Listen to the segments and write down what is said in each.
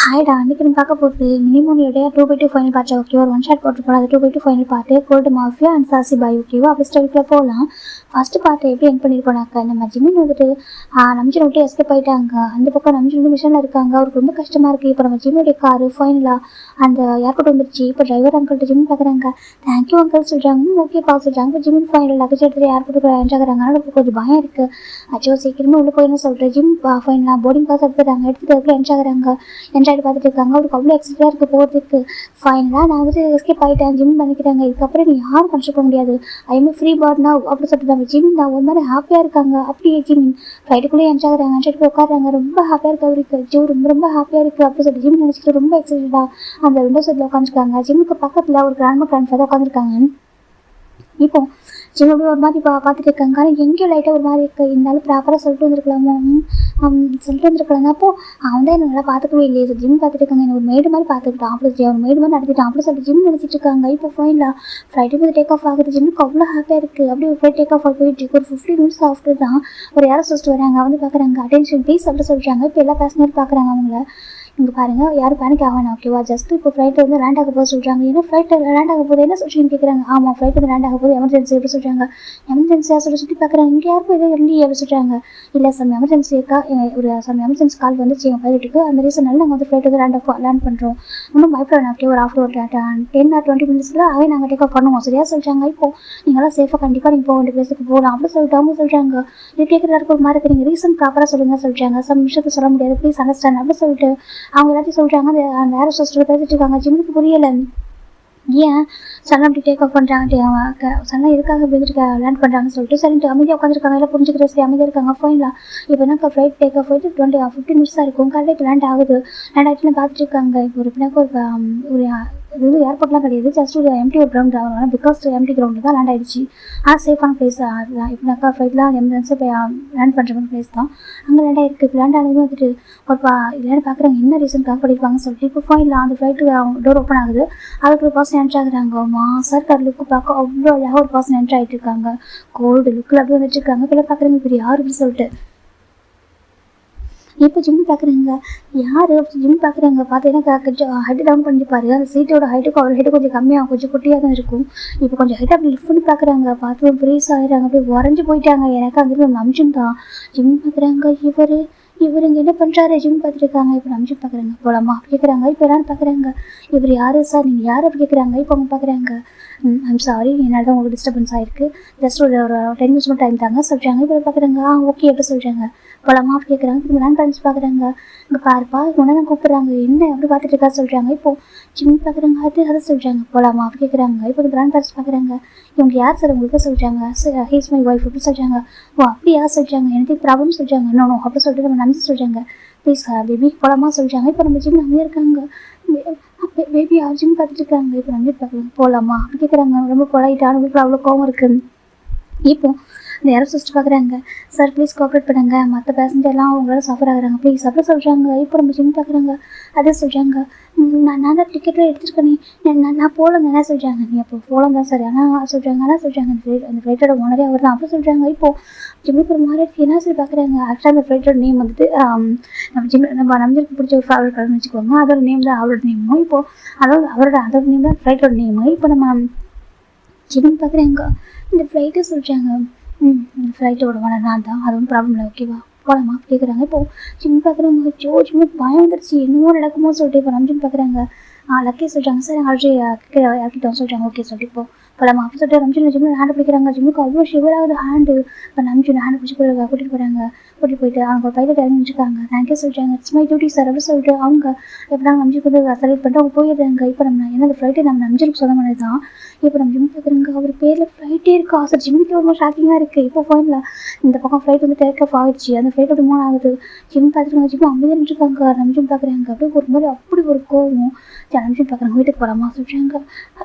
ஹாய்டா, அன்றைக்கி நம்ம பார்க்க போகிறது மினிமோனியோடைய 2/2 ஃபைனல் பார்ட். ஓகே, ஒரு ஒன் ஷாட் போட்டுருப்போம். அது 2/2 final part gold mafia and sassy boy. ஓகேவா, அப்படி ஸ்டோரிக்குள்ளே போகலாம். ஃபஸ்ட்டு பார்ட்டு எப்படி என் பண்ணியிருப்போனாக்கா, நம்ம ஜிமின் வந்துட்டு நம்ஜின் விட்டு எஸ்கேப் ஆகிட்டாங்க. அந்த பக்கம் நம்ஜின் வந்து மிஷனில் இருக்காங்க. அவருக்கு ரொம்ப கஷ்டமாக இருக்குது. இப்போ நம்ம ஜிம்முடைய காரு ஃபைனலாக அந்த ஏர்போர்ட் வந்துருச்சு. இப்போ டிரைவர் அங்கிள்கிட்ட ஜிமின் பார்க்குறாங்க. தேங்க்யூ அங்கிள் சொல்கிறாங்க. ஓகேப்பா சொல்கிறாங்க. இப்போ ஜிமின் ஃபைனல் லக்கேஜ் எடுத்துகிட்டு ஏர்போர்ட்டுக்கு என்ஜாய் ஆகிறாங்க. ஆனால் இப்போ கொஞ்சம் பயம் இருக்குது. அச்சோ சீக்கிரமாக உள்ளே போயின்னு சொல்லிட்டு ஜிம் ஃபைனலாக போர்டிங் பாஸ் எடுத்துகிட்டு என்ஜாய் ஆகிறாங்க. என்ஜாய் பார்த்துட்டு இருக்காங்க. அவருக்கு அவ்வளோ எக்ஸைட்டாக இருக்குது போகிறதுக்கு. ஃபைனலாக நான் வந்துட்டு எஸ்கேப் ஆகிட்டேன் ஜிம் பண்ணிக்கிறாங்க. இதுக்கப்புறம் நீ யாரும் கஷ்டப்பட முடியாது. ஐஎம் ஃப்ரீ பார்ட் நான் அப்படின்னு சொல்லிட்டு நம்ம ஜிமின் தான் ஒரு மாதிரி ஹாப்பியாக இருக்காங்க. அப்படியே ஜிமின் ஃப்ளைட்டுக்குள்ளேயே என்ஜாய் ஆகிறாங்க. என்ஜாய் உட்காடுறாங்க. ரொம்ப ஹாப்பியாக இருக்குது அவருக்கு. ஜோ ரொம்ப ஹாப்பியாக இருக்குது அப்படின்னு சொல்லிட்டு ஜிம் நினச்சிட்டு ரொம்ப எக்ஸைட்டடாக அந்த விண்டோ சைடில் உட்காந்துருக்காங்க. ஜிம்முக்கு பக்கத்தில் ஒரு கிராண்ட் ஃபாதர் உட்காந்துருக்காங்க. இப்போ ஜிம் அப்படி ஒரு மாதிரி பார்த்துட்டு இருக்காங்க. ஆனால் எங்கேயும் லைட்டாக ஒரு மாதிரி இருக்குது. இருந்தாலும் ப்ராப்பராக சொல்லிட்டு வந்துருக்கலாமோ சொல்லிட்டு வந்துருக்கலாம். அப்போது அவன் தான் என்ன நல்லா பார்த்துக்கவே இல்லையே. ஜிம் பார்த்துட்டு இருக்காங்க. என்ன ஒரு மேடு மாதிரி பார்த்துக்கிட்டான். அப்படி ஒரு மேடு மாதிரி நடத்திட்டான் அப்படி சொல்லிட்டு ஜிம் நினச்சிட்டு இருக்காங்க. இப்போ ஃபைனலாக ஃப்ளைட்டு வந்து டேக் ஆஃப் ஆகுது. ஜிம்முக்கு அவ்வளோ ஹாப்பியாக இருக்குது. அப்படியே ஒரு ஃப்ளைட் டேக் ஆஃப் ஆகி போயிட்டு ஒரு 15 மினிட்ஸ் ஆஃப்டர் தான் ஒரு யாரை சொல்லிட்டு வராங்க. வந்து பார்க்குறாங்க. அட்டென்ஷன் ப்ளீஸ் அப்படி சொல்கிறாங்க. இப்போ எல்லா பேசஞ்சரும் பார்க்குறாங்க அவங்கள. இங்கே பாருங்கள், யாரும் பேனிக் ஆகணும். ஓகேவா, ஜஸ்ட் இப்போ ஃப்ளைட்டில் வந்து லேண்ட் ஆக போது சொல்கிறாங்க. ஏன்னா ஃப்ளைட்டில் லேண்ட் ஆக போது என்ன சொல்கிறீங்கன்னு கேட்குறாங்க. ஆமாம், ஃப்ளைட் வந்து லேண்ட் ஆக போது எமர்ஜென்சி எப்படி சொல்கிறாங்க. எமர்ஜென்சியாக சுற்றி பார்க்குறாங்க. இங்கே யாருக்கும் எதுவும் இல்லையே எப்படி சொல்கிறாங்க. இல்லை சம் எமர்ஜென்சி இருக்கா, ஒரு சம் எமர்ஜென்சி கால் வந்துச்சு எங்கள் பைலட்டுக்கு. அந்த ரீசனால் நாங்கள் வந்து ஃப்ளைட் வந்து லேண்ட் பண்ணுறோம். ஒன்றும் பயப்பட ஓகே, ஒரு ஆஃப்டர் ஒரு 10 or 20 மினிட்ஸில் ஆகவே நாங்கள் டேக் ஆஃப் பண்ணுவோம். சரியாக சொல்கிறாங்க. இப்போது நீங்களாம் சேஃபாக கண்டிப்பாக நீங்கள் போக வேண்டிய பிளேஸுக்கு போகலாம் அப்படி சொல்லிட்டு அவங்க சொல்கிறாங்க. இது கேட்குறதுக்கு ஒரு மாதிரி இருக்குது. நீங்கள் ரீசன் ப்ராப்பராக சொல்லுங்கள் சொல்கிறாங்க. சம் விஷயத்தை சொல்ல முடியாது, ப்ளீஸ் அண்டர்ஸ்டாண்ட் அப்படி சொல்லிட்டு அவங்க எல்லாத்தையும் சொல்கிறாங்க. அந்த ஏர் ஹோஸ்டர் பேசிட்டு இருக்காங்க. ஜிம்முக்கு புரியலை ஏன் சன் அப்படி டேக் ஆஃப் பண்ணுறாங்க. சன்னா எதுக்காக இப்படி லேண்ட் பண்ணுறாங்கன்னு சொல்லிட்டு சரிட்டு அமைதியாக உட்காந்துருக்காங்க. எல்லாம் புரிஞ்சுக்கிற சரி அமைதியாக இருக்காங்க. ஃபைனலாக இப்போ என்னக்கா ஃப்ளைட் டேக் ஆஃப் போயிட்டு 15 மினிட்ஸ் தான் இருக்கும். காலையில் இப்போ லேண்ட் ஆகுது. லேண்ட் ஆகிட்டுன்னு பார்த்துட்டு இருக்காங்க. இப்போ ஒரு பின்னாக்க ஒரு இது வந்து ஏர்போர்ட்லாம் கிடையாது. ஜஸ்ட் ஒரு எம்டி ஒரு கிரவுண்ட் ஆகலாம். பிகாஸ் எம்டி கிரவுண்டில் தான் லேண்ட் ஆகிடுச்சு. சேஃபான பிளேஸ் அதுதான். இப்போனாக்கா ஃப்ளைட்லாம் எமர்ஜென்சி போய் லேண்ட் பண்ணுற மாதிரி பிளேஸ் தான். அங்கே லேண்ட் ஆகிருக்கு. இப்போ லேண்ட் ஆனதுமே வந்துட்டு ஒரு இல்லைன்னு பார்க்குறாங்க என்ன ரீசனுக்காக பண்ணியிருப்பாங்கன்னு சொல்லிட்டு. இப்போ ஃபைனலாக அந்த ஃப்ளைட்டு டோர் ஓப்பன் ஆகுது. அதுக்கு ஒரு பர்சன் என்ட்ரு ஆகுறாங்க. சார் கார் லுக்கு பார்க்க அவ்வளோ அழகாக ஒரு பர்சன் என்ட்ரு ஆகிட்டு இருக்காங்க. கோல்டு லுக்கில் அப்படி வந்துட்டு இருக்காங்க. இப்போ பார்க்குறாங்க இப்போ யார் அப்படின்னு சொல்லிட்டு. இப்போ ஜிம் பார்க்குறாங்க. யார் ஜிம் பார்க்குறாங்க. பார்த்தீங்கன்னா கொஞ்சம் ஹைட்டு டவுன் பண்ணிப்பாரு. அந்த சீட்டோட ஹைட்டுக்கு அவர் ஹைட்டு கொஞ்சம் கம்மியாக கொஞ்சம் குட்டியாக தான் இருக்கும். இப்போ கொஞ்சம் ஹைட்டாக அப்படி லிஃப்ட் பண்ணி பார்க்குறாங்க. பார்த்து ப்ரீஸ் ஆகிடுறாங்க. அப்படியே உறைஞ்சி போயிட்டாங்க. எனக்கு அங்கே நம்ஜும் தான். ஜிம் பார்க்குறாங்க. இவர் இங்கே என்ன பண்ணுறாரு ஜிம் பார்த்துட்டு இருக்காங்க. இப்போ நம்ஜும் பார்க்குறாங்க. போகலாமா கேட்குறாங்க. இப்போ எல்லாரும் பார்க்குறாங்க. இவர் யார் சார், நீங்கள் யார் அப்படி கேட்குறாங்க. இப்போ அவங்க பார்க்குறாங்க. ஐம் சாரி, என்னால் தான் உங்களுக்கு டிஸ்டர்பன்ஸ் ஆகிருக்கு. ஜஸ்ட் ஒரு 10 மினிட்ஸ் மட்டும் டைம் தாங்க சொல்கிறாங்க. இப்போ பார்க்குறாங்க. ஓகே எப்படி சொல்கிறாங்க. போகலாமா அப்படி கேட்குறாங்க. இப்போ கிராண்ட் பேரண்ட்ஸ் பார்க்குறாங்க. இங்கே பாருப்பா உடனே தான் கூப்பிட்றாங்க. என்ன அப்படி பார்த்துட்டு இருக்கா சொல்கிறாங்க. இப்போது ஜிம் பார்க்குறாங்க. அதை சொல்கிறாங்க. போகலாமா அப்படி கேட்குறாங்க. இப்போ கிராண்ட் பேரண்ட்ஸ் பார்க்குறாங்க. இவங்க யார் சார் உங்களுக்கு சொல்கிறாங்க. சார் ஹீஸ் மை ஒய்ஃப் அப்படி சொல்கிறாங்க. அப்படியா சொல்கிறாங்க. எனக்கு ப்ராப்ளம் சொல்கிறாங்க. இன்னொன்று அப்படி சொல்லிட்டு நம்ம நன்றி சொல்கிறாங்க. ப்ளீஸ் பேபி போகலாமா சொல்கிறாங்க. இப்போ நம்ம ஜிம் நம்பியே இருக்காங்க. பேபி ஜிம் பார்த்துட்டு இருக்காங்க. இப்போ நம்பி பார்க்குறாங்க. போகலாமா அப்படி கேட்குறாங்க. ரொம்ப பொலைட்டான வீட்டில் அவ்வளோ கோவம் இருக்குது. இப்போ இந்த யாரோ சிஸ்டர் பார்க்குறாங்க. சார் ப்ளீஸ் கோஆப்ரேட் பண்ணுங்க, மற்ற பேசஞ்சர்லாம் அவங்களால சஃபர் ஆகுறாங்க ப்ளீஸ் அப்படி சொல்கிறாங்க. இப்போ நம்ம ஜிம் பார்க்குறாங்க. அதே சொல்கிறாங்க. நான் தான் டிக்கெட்டில் எடுத்துருக்கேனே, நான் போகலங்க என்ன சொல்கிறாங்க. நீ அப்போ போகலாம் தான் சார் ஆனால் சொல்கிறாங்க. அந்த ஃப்ளைட்டோட ஓனரே அவர் தான் அப்படி சொல்கிறாங்க. இப்போது ஜிம்முக்கு ஒரு மாதிரி என்ன சொல்லி பார்க்குறாங்க. ஆக்சுவலாக அந்த ஃப்ளைட்டோட நேம் வந்துட்டு நம்ம நம்பிக்கு பிடிச்ச ஒரு ஃபேவரட் கலர்னு வச்சுக்கோங்க. அதோட நேம் தான் அவரோட நேமும். இப்போது அதோட நேம் தான் ஃப்ளைட்டோட நேமு. இப்போ நம்ம ஜிம் பார்க்குறாங்க. இந்த ஃப்ளைட்டை சொல்கிறாங்க. இந்த ஃப்ளைட்டோட ஓனர் நான் தான், அது ஒன்றும் ப்ராப்ளம் இல்லை ஓகேவா போகலாமா கேட்குறாங்க. இப்போது ஜிம் பார்க்குறாங்க. ஜிம்மு பயம் வந்துருச்சு என்னமோ நடக்குமோ சொல்லிட்டு இப்போ நம்ம ஜிம் பார்க்குறாங்க. லக்கே சொல்கிறாங்க. சார் ஆல்ரெடி இறக்கிட்டோம் சொல்கிறாங்க. ஓகே சொல்லிட்டு இப்போ போகலாமா அப்படி சொல்லிட்டு நம்ஜின் ஜிம்மில் ஹேண்ட் பிடிக்கிறாங்க. ஜிம்முக்கு அவ்வளோ ஷிவர் ஆகுது ஹேண்டு. இப்போ நம்ஜின் ஹேண்ட் பிடிச்சி கூட்டிகிட்டு போகிறாங்க. கூட்டிகிட்டு போயிட்டு அவங்க ஒரு பைலட் இறங்கி வச்சுருக்காங்க. தேங்க்யூ சொல்கிறாங்க. இட்ஸ் மை டியூட்டி சார் அப்படி சொல்லிட்டு அவங்க எப்படினா நம்ஜிக்கு வந்து செலக்ட் பண்ணிட்டு அவங்க போயிடுறாங்க. இப்போ நம்ம ஏன்னா அந்த ஃப்ளைட்டை நம்ம நம்ஜினுக்கு சொந்த மாதிரி தான். இப்போ நம்ம ஜிம் பார்க்குறாங்க. அவர் பேரில் ஃப்ளைட்டே இருக்கா சார். ஜிம்முக்கு ரொம்ப ஷாக்கிங்காக இருக்குது. இப்போ ஃபைனலாக இந்த பக்கம் ஃப்ளைட் வந்து டேக் ஆஃப் ஆகிடுச்சு. அந்த ஃப்ளைட் அப்படி மூணு ஆகுது. ஜிம் பார்த்துருக்காங்க. ஜிம் அமைதியாக நின்றுருக்காங்க. நம்ம ஜிம் பார்க்குறாங்க. அப்படியே ஒரு மாதிரி அப்படி ஒரு கோவம். நம்ஜின் பார்க்குறாங்க. வீட்டுக்கு போகலாமா சொல்கிறாங்க.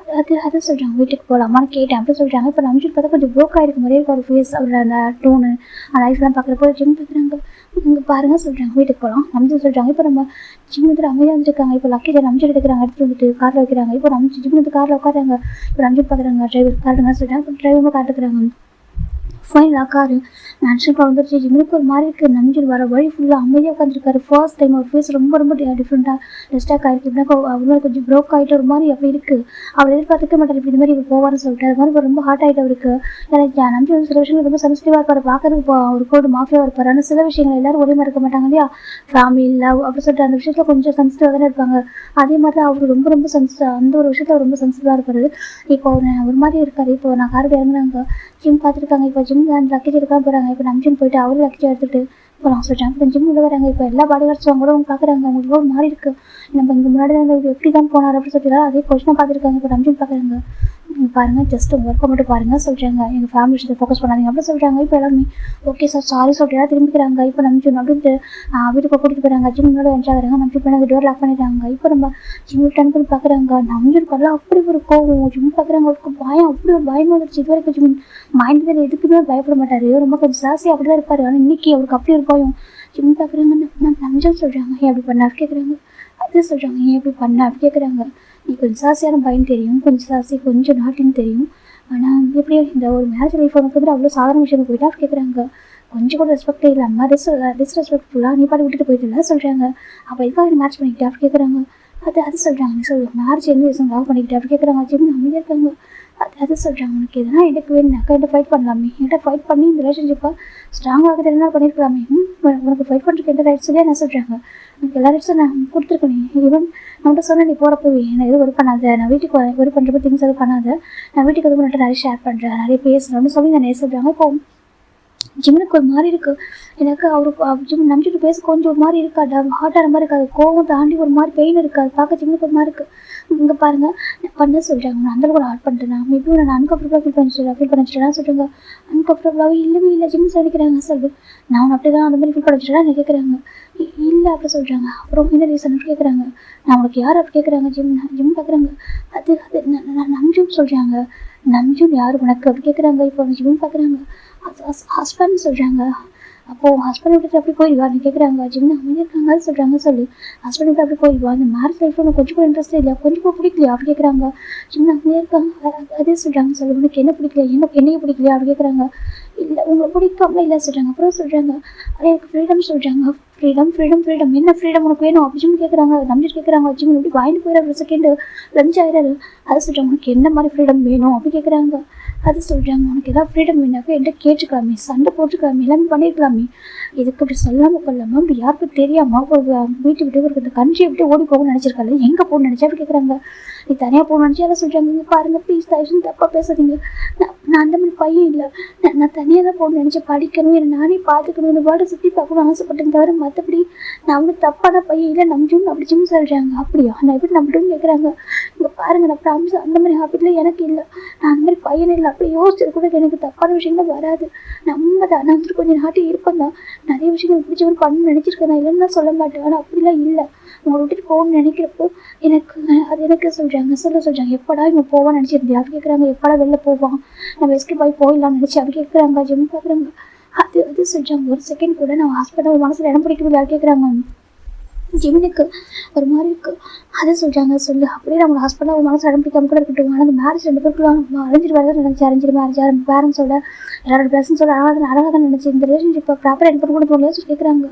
அதை சொல்கிறாங்க. வீட்டுக்கு போகலாமான்னு கேட்டேன் அப்படி சொல்கிறாங்க. இப்போ நம்ஜின் பார்த்தா கொஞ்சம் ப்ரோக் ஆகிருக்கு மாதிரியே ஒரு ஃபேஸ் அவரோட அந்த டோனு அந்த ஐஸ்லாம் பார்க்குறப்போ ஜிம் பார்க்குறாங்க. இங்கே பாருங்கள் சொல்கிறாங்க. வீட்டுக்கு போகலாம் நம்ஜின் சொல்கிறாங்க. இப்போ நம்ம ஜிம் வந்துட்டு அமைதியாக வந்துருக்காங்க. இப்போ லக்கேஜை நம்ஜின் எடுக்கிறாங்க. எடுத்துகிட்டு வந்துட்டு காரில் வைக்கிறாங்க. இப்போ ஜிம் வந்து காரில் உட்காராங்க. இப்போ நம்ஜின் பார்க்குறாங்க. டிரைவர் காட்டுங்க சொல்கிறாங்க. இப்போ டிரைவரும் காட்டுக்கிறாங்க. ஃபைனலாக காரு மேன்ஷனுக்கு வந்துருச்சு. ஜிம்முக்கு ஒரு மாதிரி இருக்குது. நம்பிச்சு வர வழி ஃபுல்லாக அமைதியாக உட்காந்துருக்காரு. ஃபர்ஸ்ட் டைம் அவர் ஃபேஸ் ரொம்ப ரொம்ப டிஃப்ரெண்ட்டாக டிஸ்டாக் ஆகிருக்கு. இப்படின்னா அவர் கொஞ்சம் ப்ரோக் ஆகிட்டு ஒரு மாதிரி அப்படி இருக்குது. அவர் எதிர்பார்த்துக்க மாட்டார் இப்படி இந்த மாதிரி இவர் போவார்னு சொல்லிட்டு. அது மாதிரி ரொம்ப ஹார்ட் ஆகிட்டு அவருக்கு. எனக்கு நம்பி வந்து சில விஷயங்கள் ரொம்ப சென்சிட்டிவாக இருப்பார். பார்க்கறதுக்கு ஒரு கோல்டு மாஃபியாக இருப்பார். ஆனால் சில விஷயங்கள் எல்லாரும் ஒரே மாதிரி இருக்க மாட்டாங்க இல்லையா? ஃபேமிலி லவ் அப்படி சொல்லிட்டு அந்த விஷயத்தில் கொஞ்சம் சென்சிட்டிவாக தானே இருப்பாங்க. அதே மாதிரி தான் அவர் ரொம்ப ரொம்ப சென்சிட்டிவ், அந்த ஒரு விஷயத்தில் ரொம்ப சென்சிட்டிவாக இருப்பார். இப்போ ஒரு மாதிரி இருக்காரு. இப்போ நான் கார் இறங்குறாங்க, ஜிம் பார்த்துருக்காங்க. இப்போ ஜிம் அந்த லக்கேஜ் எடுக்காம போகிறாங்க. இப்போ நம்ம ஜிம் போயிட்டு அவரும் லக்கேஜ் எடுத்துகிட்டு இப்போ நான் சொல்கிறேன். இப்போ ஜிம் உள்ள வராங்க. இப்போ எல்லா பாடி கார்ட்ஸும் அவங்க கூட அவங்க பார்க்குறாங்க. அவங்களுக்கு ஒரு மாதிரி இருக்குது. நம்ம இங்கே முன்னாடி தான் எப்படி தான் போனார் அப்படின்னு சொல்லிட்டு அதே கொஸ்டினாக பார்த்துருக்காங்க. இப்போ நம்ம ஜிம் பார்க்குறாங்க. பாருங்கள், ஜஸ்ட் உங்கள் ஒர்க்கை மட்டும் பாருங்கள் சொல்கிறாங்க. எங்கள் ஃபேமிலி விஷயத்தை ஃபோக்கஸ் பண்ணாதீங்க அப்படின்னு சொல்கிறாங்க. இப்போ எல்லாமே ஓகே சார் சாரி சொல்லிட்டு திரும்பிக்கிறாங்க. இப்போ நம்ம ஜிம் அப்படின்ட்டு வீட்டுக்கு கூட்டிகிட்டு போகிறாங்க. ஜிம் முன்னாடி என்ட்ராகிறாங்க. நம்ம ஜிம் பண்ணி டோர் லாக் பண்ணிடுறாங்க. இப்போ நம்ம ஜிம் டர்ன் பண்ணி பார்க்குறாங்க. நம்ம ஜிம்க்கெல்லாம் அப்படி ஒரு கோவம். ஜிம் பார்க்குறாங்க, அவருக்கு பயம், அப்படி ஒரு பயம் வந்துருச்சு. இது வரைக்கும் ஜிம் மைண்ட் தான் எதுக்குமே பயப்பட மாட்டார். ரொம்ப கொஞ்சம் ஜாஸ்தி அப்படி தான் இருப்பார். ஆனால் இன்றைக்கி அவருக்கு அப்படி ஒரு பயம். ஜிம் பார்க்குறாங்க. நம்ம ஜிம் சொல்கிறாங்க, ஏன் அப்படி பண்ண அப்படி கேட்குறாங்க. அது சொல்கிறாங்க, ஏன் எப்படி பண்ண அப்படி கேட்குறாங்க. நீ கொஞ்சம் ஜாஸ்தியான பயம் தெரியும், கொஞ்சம் ஜாஸ்தி கொஞ்சம் நாட்டின்னு தெரியும். ஆனால் எப்படி இந்த ஒரு மேரேஜ் லைஃப் வந்து அவ்வளோ சாதாரண விஷயம் போயிட்டா கேட்குறாங்க. கொஞ்சம் கூட ரெஸ்பெக்டே இல்லாமல் டிஸ்ரெஸ்பெக்ட்ஃபுல்லாக நீ பாட்டு விட்டுட்டு போயிட்டு சொல்கிறாங்க. அப்போ எதுக்காக மேட்ச் பண்ணிக்கிட்டே அப்படி கேட்குறாங்க. அது சொல்கிறாங்க. நீ சொல்லு மேரேஜ் என்ன ரீசன் லவ் பண்ணிக்கிட்டே அப்படி கேட்குறாங்க. ஜிம் அமைதியாக இருக்காங்க. அது சொல்கிறாங்க, உனக்கு எதனா எனக்கு வேணுனாக்கா என்கிட்ட ஃபைட் பண்ணலாமே, என்கிட்ட ஃபைட் பண்ணி இந்த ரிலேஷன்ஷிப்பை ஸ்ட்ராங்காக என்ன பண்ணியிருக்கலாமே. உனக்கு ஃபைட் பண்ணுறதுக்கு எந்த ரைட்ஸ் இல்லையா நான் சொல்கிறாங்க. எனக்கு எல்லா ரைட்ஸும் நான் கொடுத்துருக்கேன். ஈவன் நம்மகிட்ட சொன்னேன், நீ போகிறப்பவே என்னை எதுவும் ஒர்க் பண்ணாத, நான் வீட்டுக்கு ஒர்க் பண்ணுறப்ப திங்ஸ் எதுவும் பண்ணாத, நான் வீட்டுக்கு எதுவும் மட்டும் நிறைய ஷேர் பண்ணுறேன், நிறைய பேசுகிறேன்னு சொல்லி நான் நிறைய சொல்கிறாங்க. இப்போ ஜிம்னுக்கு ஒரு மாதிரி இருக்குது. எனக்கு அவருக்கு ஜிம் நம்பிட்டு பேச கொஞ்சம் ஒரு மாதிரி இருக்காது, ஹார்ட்டான மாதிரி இருக்காது. கோவம் தாண்டி ஒரு மாதிரி பெயின் இருக்காது. பார்க்க ஜிம்னுக்கு ஒரு மாதிரி இருக்குது. இங்கே பாருங்கள், பண்ண சொல்கிறாங்க. நான் அந்த கூட ஆட் பண்ணிட்டேன். மேபி நான் அன்கம்ஃபர்டபுளாக ஃபீல் பண்ண வச்சுட்டேன் சொல்கிறாங்க. அன்கம்ஃபர்டபுளாகவே இல்லவே இல்லை ஜிம் சொல்லிக்கிறாங்க. சொல்லு நான் அப்படி தான் அந்த மாதிரி ஃபீல் பண்ண வச்சுட்டேன் என்ன கேட்குறாங்க. இல்லை அப்படி சொல்கிறாங்க. அப்புறம் என்ன ரீசன் கேட்குறாங்க. நான் உனக்கு யார் அப்படி கேட்குறாங்க. ஜிம் பார்க்குறாங்க. அது நம்ஜும் சொல்கிறாங்க. நம்ஜும் யார் உனக்கு அப்படி கேட்குறாங்க. இப்போ ஜிம் பார்க்குறாங்க. ஹஸ்பண்ட் சொல்கிறாங்க. அப்போது ஹஸ்பண்ட் விட்டுட்டு அப்படி போயிடுவான்னு கேட்குறாங்க. ஜிம் அமைதியாக இருக்காங்க. சொல்கிறாங்க. சொல்லு ஹஸ்பண்ட் விட்டு அப்படி போயிடுவா, அந்த மேரேஜ் லைஃப்பில் உனக்கு கொஞ்சம் கூட இன்ட்ரெஸ்ட் இல்லை, கொஞ்சம் கூட பிடிக்கலையா அப்படி கேட்குறாங்க. ஜிம் அமைதியாக இருக்காங்க. அதே சொல்கிறாங்க. சொல்லு உனக்கு என்ன பிடிக்கல, என்னையே பிடிக்கலையா அப்படி கேட்குறாங்க. இல்லை உங்களை பிடிக்காமல இல்லை சொல்கிறாங்க. அப்புறம் சொல்கிறாங்க, எனக்கு ஃப்ரீடம் சொல்கிறாங்க. ஃப்ரீடம் என்ன ஃப்ரீடம் உனக்கு வேணும் அப்படி ஜிம் கேட்குறாங்க. நம்பிட்டு கேட்குறாங்க. ஜிம் இப்படி வாங்கிட்டு போயிடாரு. ஒரு செகண்டு லஞ்ச் ஆயிடாரு. அது சொல்கிறாங்க, உனக்கு என்ன மாதிரி ஃப்ரீடம் வேணும் அப்படி கேட்குறாங்க. அது சொல்கிறாங்க, உனக்கு ஏதாவது ஃப்ரீடம் வேணாக்கா என்கிட்ட கேட்டுக்கலாமே, சண்டை போட்டுக்கலாமே, எல்லாமே பண்ணியிருக்கலாமே, இதுக்கு இப்படி சொல்லாமல் கொள்ளாமல் இப்படி யாருக்கும் தெரியாமல் ஒரு வீட்டை விட்டு ஒரு இந்த கண்ட்ரியை விட்டு ஓடி போகணும்னு நினச்சிருக்காரு. எங்கே போகணும்னு நினச்சா அப்படி கேட்குறாங்க. நீ தனியாக போகணும்னு நினச்சி எல்லாம் சொல்கிறாங்க. இங்கே பாருங்கள் ப்ளீஸ் தயவுசெய்து தப்பாக பேசாதீங்க. நான் அந்த மாதிரி பையன் இல்லை. நான் தனியாக தான் போகணும்னு நினச்சி படிக்கணும், என்னை நானே பார்த்துக்கணும், இந்த வேர்டை சுற்றி பார்க்கணும்னு ஆசைப்பட்டேன். தவிர மற்றபடி நான் வந்து தப்பான பையன் இல்லை நம்பிச்சுன்னு அப்படி ஜிம் சொல்கிறாங்க. அப்படியா நான் எப்படி நம்பிட்டுன்னு கேட்குறாங்க. இங்கே பாருங்கள், நான் ப்ராமிஸ் அந்த மாதிரி ஹாபிட்ல எனக்கு இல்லை. நான் அந்த மாதிரி பையன் இல்லை. அப்படி யோசிச்சது கூட எனக்கு தப்பான விஷயங்கள் வராது. நம்ம தான் நான் வந்துட்டு கொஞ்சம் நாட்டி இருப்பேன் தான், நிறைய விஷயங்கள் பிடிச்சவன் பண்ணணும்னு நினச்சிருக்கேன் தான், இல்லைன்னு தான் சொல்ல மாட்டேன். ஆனால் அப்படிலாம் இல்லை. உங்களை விட்டுட்டு போகணும்னு நினைக்கிறப்போ எனக்கு சொல்கிறாங்க. சொல்கிறாங்க, எப்படா இவங்க போவான்னு நினச்சிருந்தேன் அப்படி கேட்குறாங்க. எப்படா வெளில போவான், நம்ம எஸ்கேப் ஆகி போயிடலாம்னு நினச்சி அப்படி கேட்குறாங்க. ஜிம் பார்க்குறாங்க. அது சொல்கிறாங்க. ஒரு செகண்ட் கூட நான் ஹாஸ்பிட்டல் மனசில் இடம் பிடிக்க முடியாது கேட்குறாங்க. ஜிம்னுக்கு ஒரு மாதிரி இருக்குது. அதை சொல்கிறாங்க. சொல்லு அப்படியே நம்ம ஹஸ்பண்டாக மனசு இடம் பிடிக்காம கூட இருக்கட்டும். ஆனால் அந்த மேரேஜ் 2 பேருக்குள்ள அரேஞ்ச் வேறு நினச்சி அரேஞ்ச் மேரேஜ் பேரண்ட்ஸோட எல்லாரோட பிளஸன்ஸோட அழகாக தான் நினச்சி இந்த ரிலேஷன்ஷிப்பை ப்ராப்பராக என் கூட தோணுலையா சொல்லி கேட்குறாங்க.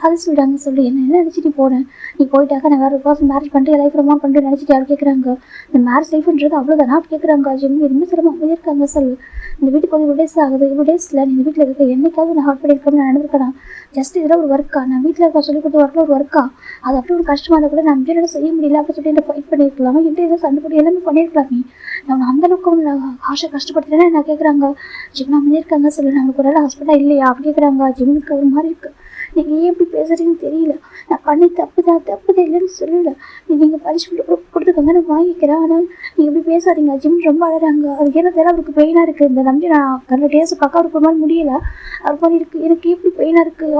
அது சொல்கிறாங்க. சொல்லு என்ன நினச்சிட்டு போனேன், நீ போயிட்டாக்கா நான் வேறு ஒரு பர்சன் மேரேஜ் பண்ணிட்டு லைஃப் ரொம்ப பண்ணிட்டு நினச்சிட்டு யாரும் கேட்குறாங்க. இந்த மேரேஜ் லைஃப்ன்றது அவ்வளோதானா அப்படி கேட்குறாங்க. ஜிம் எதுவுமே சிரமம் இருக்காங்க. சொல்லு இந்த வீட்டுக்கு வந்து இவ்வளோ டேஸ் ஆகுது, இவ்வளோ டேஸில் நீ இந்த வீட்டில் இருக்க என்னைக்காவது நான் ஹார்ட் பண்ணியிருக்கேன் நான் நடந்திருக்கேன். ஜஸ்ட் இதில் ஒரு ஒர்க்கா, நான் வீட்டில் இருக்க சொல்லி கொடுத்த ஒர்க்கில் ஒரு ஒர்க்கா, அது அப்படி ஒரு கஷ்டமாக இருந்தால் கூட நான் வீட்டில் செய்ய முடியல அப்படின்னு சொல்லி என்ன ஃபைட் பண்ணியிருக்கலாமா, என்கிட்ட ஏதோ சண்டை போட்டு எல்லாமே பண்ணியிருக்கலாமே, நான் அந்தளவுக்கு ஒன்று ஆசை கஷ்டப்படுத்துறேன்னா என்ன கேட்குறாங்க. ஜிம் நான் இருக்காங்க. சொல்லு நம்மளுக்கு ஒரு வேலை ஹஸ்பண்டாக இல்லையா அப்படி கேட்குறாங்க. ஜிம்முக்கு ஒரு மாதிரி இருக்குது. நீங்கள் ஏன் இப்படி பேசுகிறீங்கன்னு தெரியல, நான் பண்ணி தப்பு தான் இல்லைன்னு சொல்லலை, நீங்கள் பனிஷ்மெண்ட் கொடுத்துக்கோங்க நான் வாங்கிக்கிறேன், ஆனால் நீங்கள் இப்படி பேசாதீங்க. ஜிம் ரொம்ப அழகாங்க. அது என்ன தெரியல, அவருக்கு பெயினாக இருக்குது. இந்த நம்பி நான் கண்ண டேஸ்ட் பார்க்க அவருக்கு ஒரு மாதிரி முடியலை, அவர் மாதிரி இருக்குது. எனக்கு எப்படி பெயினாக இருக்குது,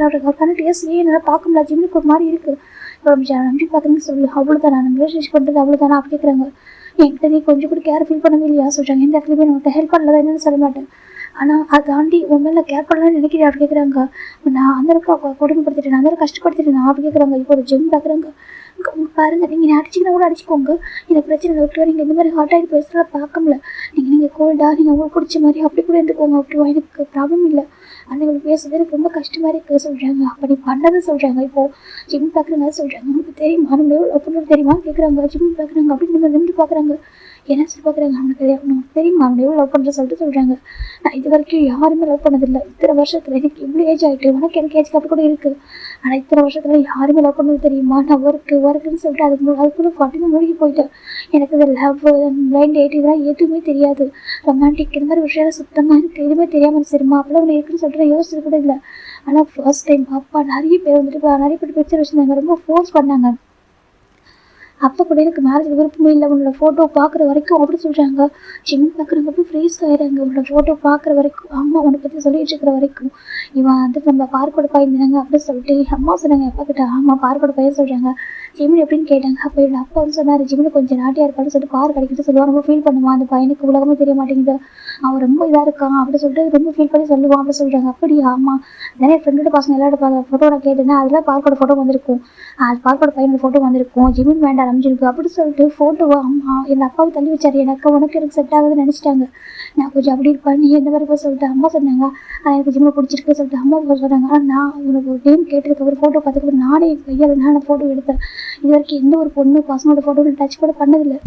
அவர் கண்ண டேஸ்ட் ஏன் என்னால் பார்க்க முடியல, ஜிம்முக்கு ஒரு மாதிரி இருக்குது. இப்போ நம்பி பார்க்குறேன்னு சொல்லு அவ்வளோதான், நான் ரிலேஷன்ஷிப் பண்ணுறது அவ்வளோதானா அப்படி கேட்குறாங்க. என்கிட்ட நீ கொஞ்சம் கூட கேர் ஃபீல் பண்ணவே இல்லையா சொல்கிறாங்க. எந்த இடத்துலையுமே நான் ஹெல்ப் பண்ணல என்னன்னு சொல்ல மாட்டேன். ஆனால் அதை தாண்டி உன் மேலே கேர் பண்ணலாம்னு நினைக்கிறேன் அப்படி கேட்குறாங்க. நான் அந்த அளவுக்கு கொடுமைப்படுத்திட்டேன், அந்த அளவுக்கு கஷ்டப்படுத்திட்டேன் நான் அப்படி கேட்குறாங்க. இப்போ ஒரு ஜிம் பார்க்குறாங்க. பாருங்கள், நீங்கள் அடிச்சிங்கன்னா கூட அடிச்சுக்கோங்க, எனக்கு பிரச்சனை இல்லை ஓகேவா. நீங்கள் இந்த மாதிரி ஹாட் ஆகிட்டு பேசுகிறத பார்க்கல, நீங்கள் கோல்டாக நீங்கள் உங்களுக்கு பிடிச்ச மாதிரி அப்படி கூட இருந்துக்கோங்க ஓகேவா, எனக்கு ப்ராப்ளம் இல்லை. ஆனால் உங்களுக்கு பேசுறது எனக்கு ரொம்ப கஷ்டமாக இருக்குது சொல்கிறாங்க. அப்போ நீ பண்ணதை சொல்கிறாங்க. இப்போது ஜிம் பார்க்குறாங்க சொல்கிறாங்க. உங்களுக்கு தெரியுமா நம்ம எவ்வளோ அப்படின்னு தெரியுமா கேட்குறாங்க. ஜிம் பார்க்குறாங்க அப்படின்னு நம்ம நின்று பார்க்குறாங்க. என்ன சொல்லி பார்க்குறாங்க, அவனுக்கு தெரியுமா அவனை எவ்வளோ லவ் பண்ணுற சொல்லிட்டு சொல்கிறாங்க. நான் இது வரைக்கும் யாருமே லவ் பண்ணதில்லை, இத்தனை வருஷத்தில் எனக்கு இவ்வளோ ஏஜ் ஆகிட்டு, உனக்கு எனக்கு ஏஜ் கப்பு கூட இருக்குது, ஆனால் இத்தனை வருஷத்தில் யாருமே லவ் பண்ணது தெரியுமா. நான் ஒர்க்குன்னு சொல்லிட்டு அதுக்குள்ளே பாட்டின்னு மூழ்கி போயிட்டேன். எனக்கு இந்த லவ் பிளைண்ட் டேட் இதெல்லாம் எதுவுமே தெரியாது, ரொமான்டிக் இந்த மாதிரி விஷயம் சுத்தமாக எனக்கு எதுவுமே தெரியாமல் சரிம்மா அப்போலாம் ஒன்று இருக்குன்னு சொல்லிட்டு நான் யோசிச்சது கூட இல்லை. ஆனால் ஃபர்ஸ்ட் டைம் அப்பா நிறைய பேர் வந்துட்டு நிறைய பேர் பிக்சர் வச்சுருந்தாங்க, ரொம்ப ஃபோர்ஸ் பண்ணாங்க. அப்போ கூட எனக்கு மேரேஜ் விருப்பமே இல்லை, உன்னோட ஃபோட்டோ பார்க்குற வரைக்கும் அப்படி சொல்கிறாங்க. ஜிம் பார்க்குறவங்க அப்படி ஃப்ரீஸ் ஆயிடுறாங்க. உன்னோட ஃபோட்டோ பார்க்குற வரைக்கும், அம்மா உன்னை பற்றி சொல்லிட்டு இருக்கிற வரைக்கும், இவன் வந்துட்டு நம்ம பார்க்கோட பையன் தாங்க அப்படின்னு சொல்லிட்டு அம்மா சொன்னாங்க. அப்பா கிட்ட ஆமாம் பார்க்கோட பையன் சொல்கிறாங்க. ஜிமின் எப்படின்னு கேட்டாங்க. அப்போ என்னோட அப்பா வந்து சொன்னார், ஜிமின் கொஞ்சம் நாட்டியாக இருப்பான்னு சொல்லிட்டு பார்க் அடிக்கிட்டு சொல்லுவான், ரொம்ப ஃபீல் பண்ணுவான், அந்த பையனுக்கு உலகமே தெரிய மாட்டேங்குது, அவன் ரொம்ப இதாக இருக்கான் அப்படி சொல்லிட்டு ரொம்ப ஃபீல் பண்ணி சொல்லுவான் அப்படி சொல்கிறாங்க. அப்படி ஆமாம் நிறைய ஃப்ரெண்டோட பசங்க எல்லாரோட ஃபோட்டோ நான் கேட்டேன்னா அதெல்லாம் பார்க்கோட ஃபோட்டோ வந்திருக்கும், அது பார்க்கோட பையனோட ஃபோட்டோ வந்திருக்கும், ஜிமின் வேண்டாம் அமைஞ்சிருக்கு அப்படி சொல்லிட்டு ஃபோட்டோவை அம்மா என் அப்பாவை தள்ளி வச்சார். உனக்கு செட் ஆகுதுன்னு நினச்சிட்டாங்க, நான் கொஞ்சம் அப்படி இருப்பேன் நீ எந்த மாதிரி போய் சொல்லிட்டு அம்மா சொன்னாங்க. ஆனால் எனக்கு ஜிம்மை பிடிச்சிருக்கு சொல்லிட்டு அம்மா சொன்னாங்க. ஆனால் நான் உனக்கு ஒரு டைம் கேட்டதுக்கு ஒரு ஃபோட்டோ பார்த்துக்கு நானே கையால் நான் ஃபோட்டோ எடுத்தேன். இது வரைக்கும் எந்த ஒரு பொண்ணு பசங்களோட ஃபோட்டோ டச் கூட பண்ணதில்லை.